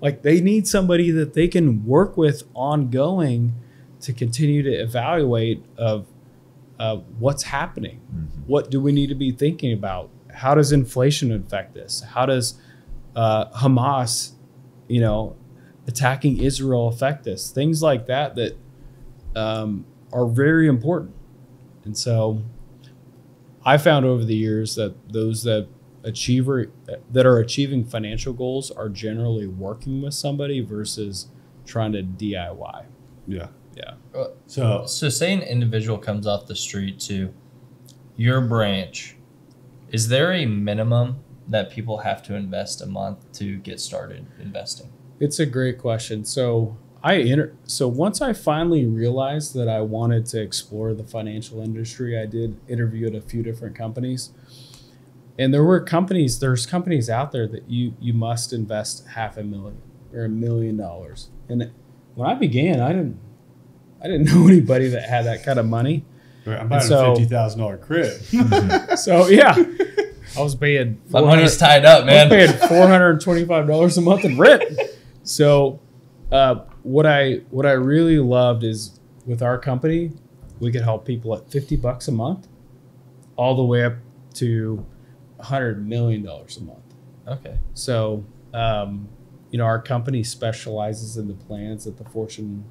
C: Like, they need somebody that they can work with ongoing to continue to evaluate of what's happening. Mm-hmm. What do we need to be thinking about? How does inflation affect this? How does Hamas, attacking Israel affect this? Things like that are very important. And so I found over the years that those that are achieving financial goals are generally working with somebody versus trying to DIY.
B: Yeah.
C: Yeah.
D: So say an individual comes off the street to your branch, is there a minimum that people have to invest a month to get started investing?
C: It's a great question. So once I finally realized that I wanted to explore the financial industry, I did interview at a few different companies. And there's companies out there that you must invest $500,000 or $1 million. And when I began, I didn't know anybody that had that kind of money.
B: I'm buying a $50,000 crib.
C: So yeah, I was paying.
D: My money's tied up, man.
C: I was paying $425 a month in rent. So what I really loved is, with our company, we could help people at $50 a month, all the way up to $100 million a month.
D: Okay.
C: So, our company specializes in the plans that the Fortune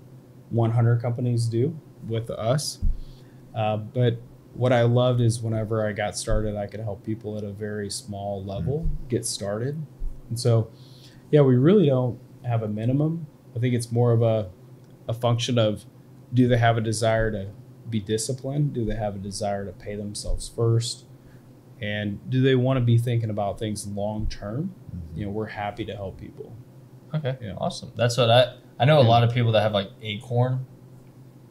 C: 100 companies do with us. But what I loved is whenever I got started, I could help people at a very small level get started. And so, yeah, we really don't have a minimum. I think it's more of a function of, do they have a desire to be disciplined? Do they have a desire to pay themselves first? And do they want to be thinking about things long term? We're happy to help people.
D: Okay, yeah. Awesome. That's what I know. A lot of people that have like Acorn,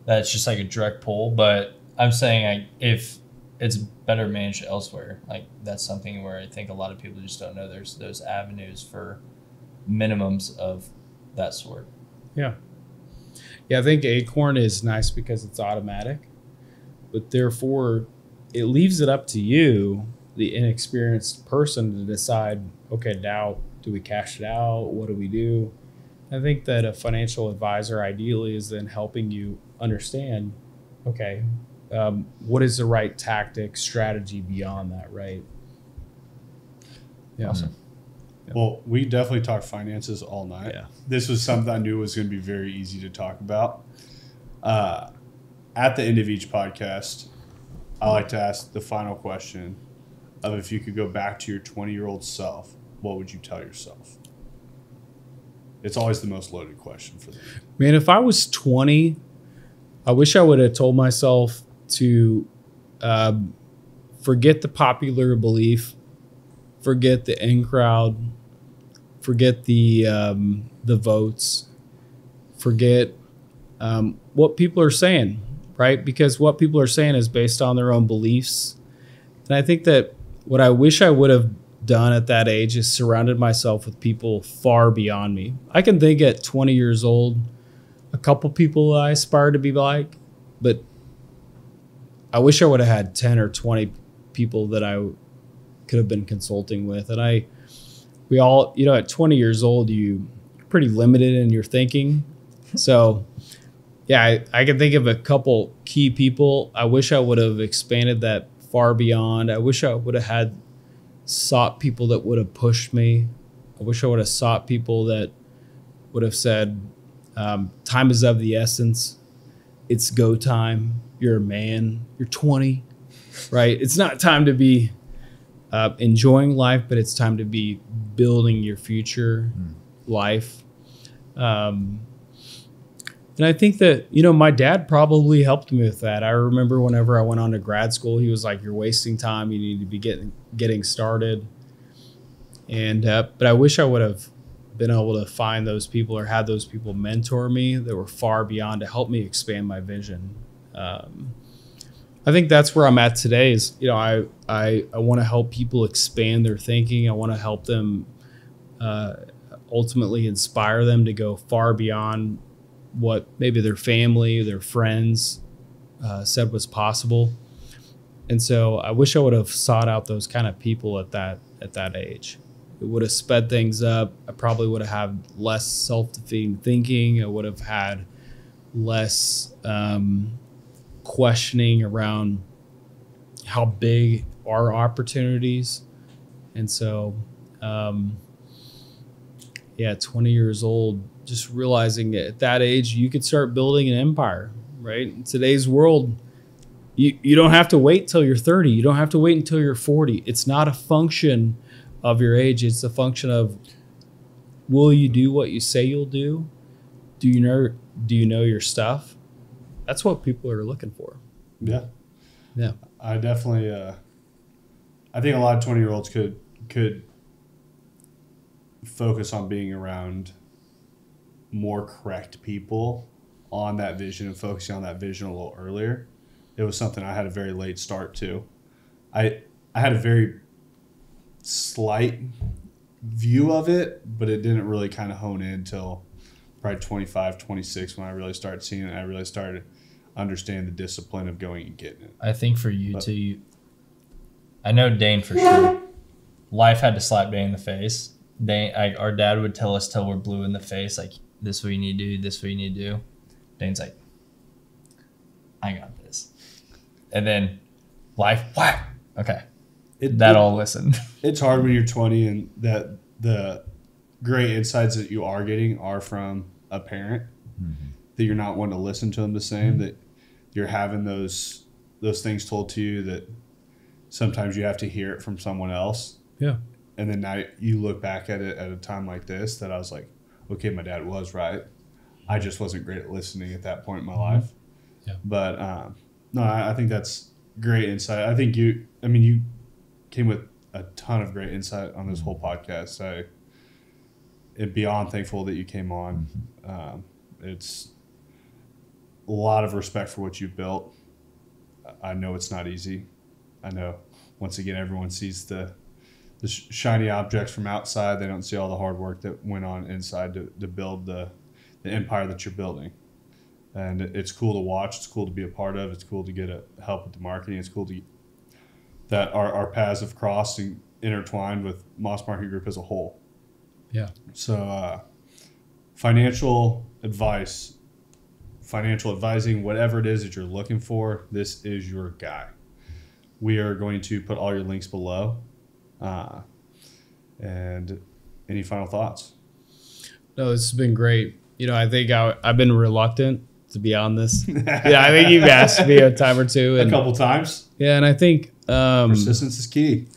D: that's just like a direct pull. But I'm saying, if it's better managed elsewhere. Like that's something where I think a lot of people just don't know there's those avenues for minimums of that sort.
C: Yeah. Yeah, I think Acorn is nice because it's automatic, but therefore it leaves it up to you, the inexperienced person, to decide, okay, now do we cash it out? What do we do? I think that a financial advisor ideally is then helping you understand, okay, what is the right tactic, strategy beyond that, right? Yeah.
D: Awesome.
B: Well, we definitely talked finances all night.
C: Yeah.
B: This was something I knew was going to be very easy to talk about. At the end of each podcast, I like to ask the final question of, if you could go back to your 20-year-old self, what would you tell yourself? It's always the most loaded question for them.
C: Man, if I was 20, I wish I would have told myself to forget the popular belief, forget the in crowd, forget the votes, forget what people are saying, right? Because what people are saying is based on their own beliefs. And I think that what I wish I would have done at that age is surrounded myself with people far beyond me. I can think at 20 years old, a couple people I aspire to be like, but I wish I would have had 10 or 20 people that I could have been consulting with. And we all, at 20 years old, you're pretty limited in your thinking. So yeah, I can think of a couple key people. I wish I would have expanded that far beyond. I wish I would have sought people that would have pushed me. I wish I would have sought people that would have said, time is of the essence. It's go time. You're a man. You're 20, right? It's not time to be enjoying life, but it's time to be building your future life. And I think that, my dad probably helped me with that. I remember whenever I went on to grad school, he was like, you're wasting time. You need to be getting started. And, but I wish I would have been able to find those people or had those people mentor me that were far beyond to help me expand my vision. I think that's where I'm at today is, I want to help people expand their thinking. I want to help them ultimately inspire them to go far beyond what maybe their family, their friends said was possible. And so I wish I would have sought out those kind of people at that age. It would have sped things up. I probably would have had less self-defeating thinking. I would have had less questioning around how big are opportunities. And so, 20 years old, just realizing at that age, you could start building an empire, right? In today's world, you don't have to wait till you're 30. You don't have to wait until you're 40. It's not a function of your age. It's a function of, will you do what you say you'll do? Do you know your stuff? That's what people are looking for.
B: Yeah.
C: Yeah.
B: I definitely, I think a lot of 20-year-olds could focus on being around more correct people on that vision and focusing on that vision a little earlier. It was something I had a very late start to. I had a very slight view of it, but it didn't really kind of hone in until probably 25, 26 when I really started seeing it. And I really started to understand the discipline of going and getting it.
D: I think for you too, I know Dane for sure. Life had to slap Dane in the face. Our dad would tell us till we're blue in the face, like, this is what you need to do, this is what you need to do. Dane's like, I got this. And then life, whack. Okay. I'll listen.
B: It's hard when you're 20 and that the great insights that you are getting are from a parent, that you're not wanting to listen to them the same, that you're having those things told to you that sometimes you have to hear it from someone else.
C: Yeah.
B: And then now you look back at it at a time like this that I was like, okay, my dad was right. I just wasn't great at listening at that point in my life.
C: Yeah.
B: But no, I think that's great insight. I think you came with a ton of great insight on this whole podcast. I'm beyond thankful that you came on. It's a lot of respect for what you've built. I know it's not easy. I know once again, everyone sees the shiny objects from outside. They don't see all the hard work that went on inside to build the empire that you're building. And it's cool to watch. It's cool to be a part of. It's cool to get help with the marketing. It's cool that our paths have crossed and intertwined with Moss Marketing Group as a whole.
C: Yeah.
B: So financial advice, financial advising, whatever it is that you're looking for, this is your guy. We are going to put all your links below. And any final thoughts?
C: No, this has been great. I think I've been reluctant to be on this. Yeah, I think you've asked me a time or two.
B: A couple times.
C: Yeah, and I think
B: persistence is key.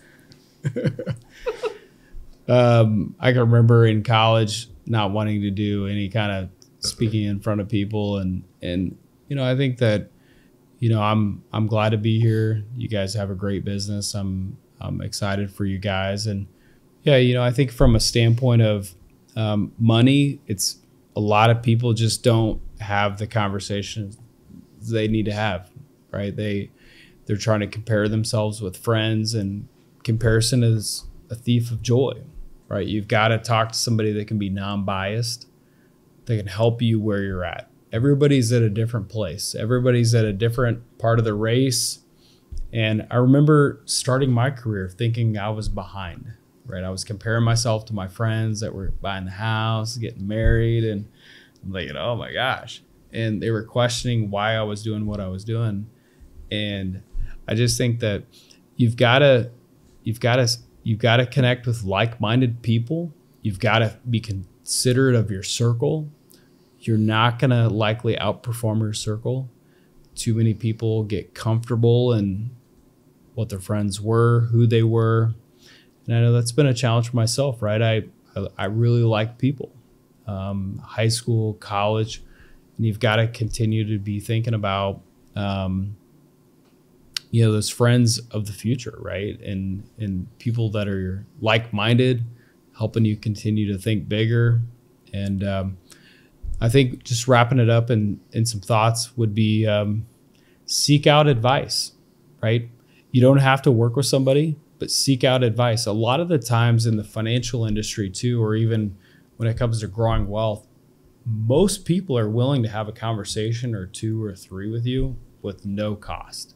C: I can remember in college not wanting to do any kind of speaking in front of people, and I think that I'm glad to be here. You guys have a great business. I'm excited for you guys, and yeah, I think from a standpoint of money, it's a lot of people just don't have the conversations they need to have, right? They're trying to compare themselves with friends, and comparison is a thief of joy, right? You've got to talk to somebody that can be non-biased, that can help you where you're at. Everybody's at a different place. Everybody's at a different part of the race. And I remember starting my career thinking I was behind, right? I was comparing myself to my friends that were buying the house, getting married, and I'm like, oh my gosh. And they were questioning why I was doing what I was doing. And I just think that you've got to connect with like-minded people. You've got to be considerate of your circle. You're not going to likely outperform your circle. Too many people get comfortable in what their friends were, who they were. And I know that's been a challenge for myself, right? I really like people, high school, college, and you've got to continue to be thinking about, those friends of the future, right? And people that are like-minded, helping you continue to think bigger. And I think just wrapping it up in some thoughts would be seek out advice, right? You don't have to work with somebody, but seek out advice. A lot of the times in the financial industry too, or even when it comes to growing wealth, most people are willing to have a conversation or 2 or 3 with you with no cost.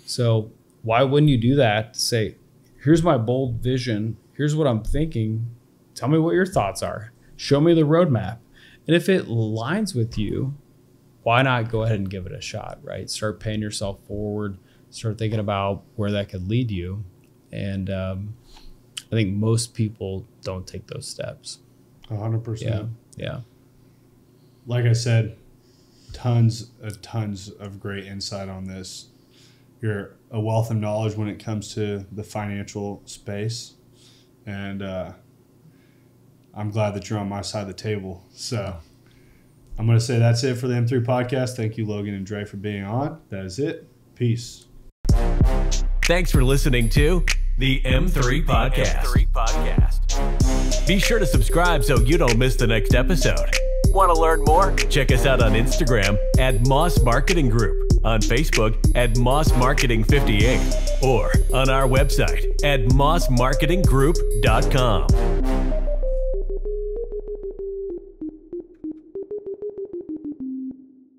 C: So why wouldn't you do that? Say, here's my bold vision. Here's what I'm thinking. Tell me what your thoughts are. Show me the roadmap. And if it aligns with you, why not go ahead and give it a shot, right? Start paying yourself forward. Start thinking about where that could lead you. And I think most people don't take those steps.
B: 100%.
C: Yeah.
B: Like I said, tons of great insight on this. You're a wealth of knowledge when it comes to the financial space. And I'm glad that you're on my side of the table. So I'm going to say that's it for the M3 podcast. Thank you, Logan and Dre, for being on. That is it. Peace.
A: Thanks for listening to the M3 Podcast. Be sure to subscribe so you don't miss the next episode. Want to learn more? Check us out on Instagram at Moss Marketing Group, on Facebook at Moss Marketing 58, or on our website at mossmarketinggroup.com.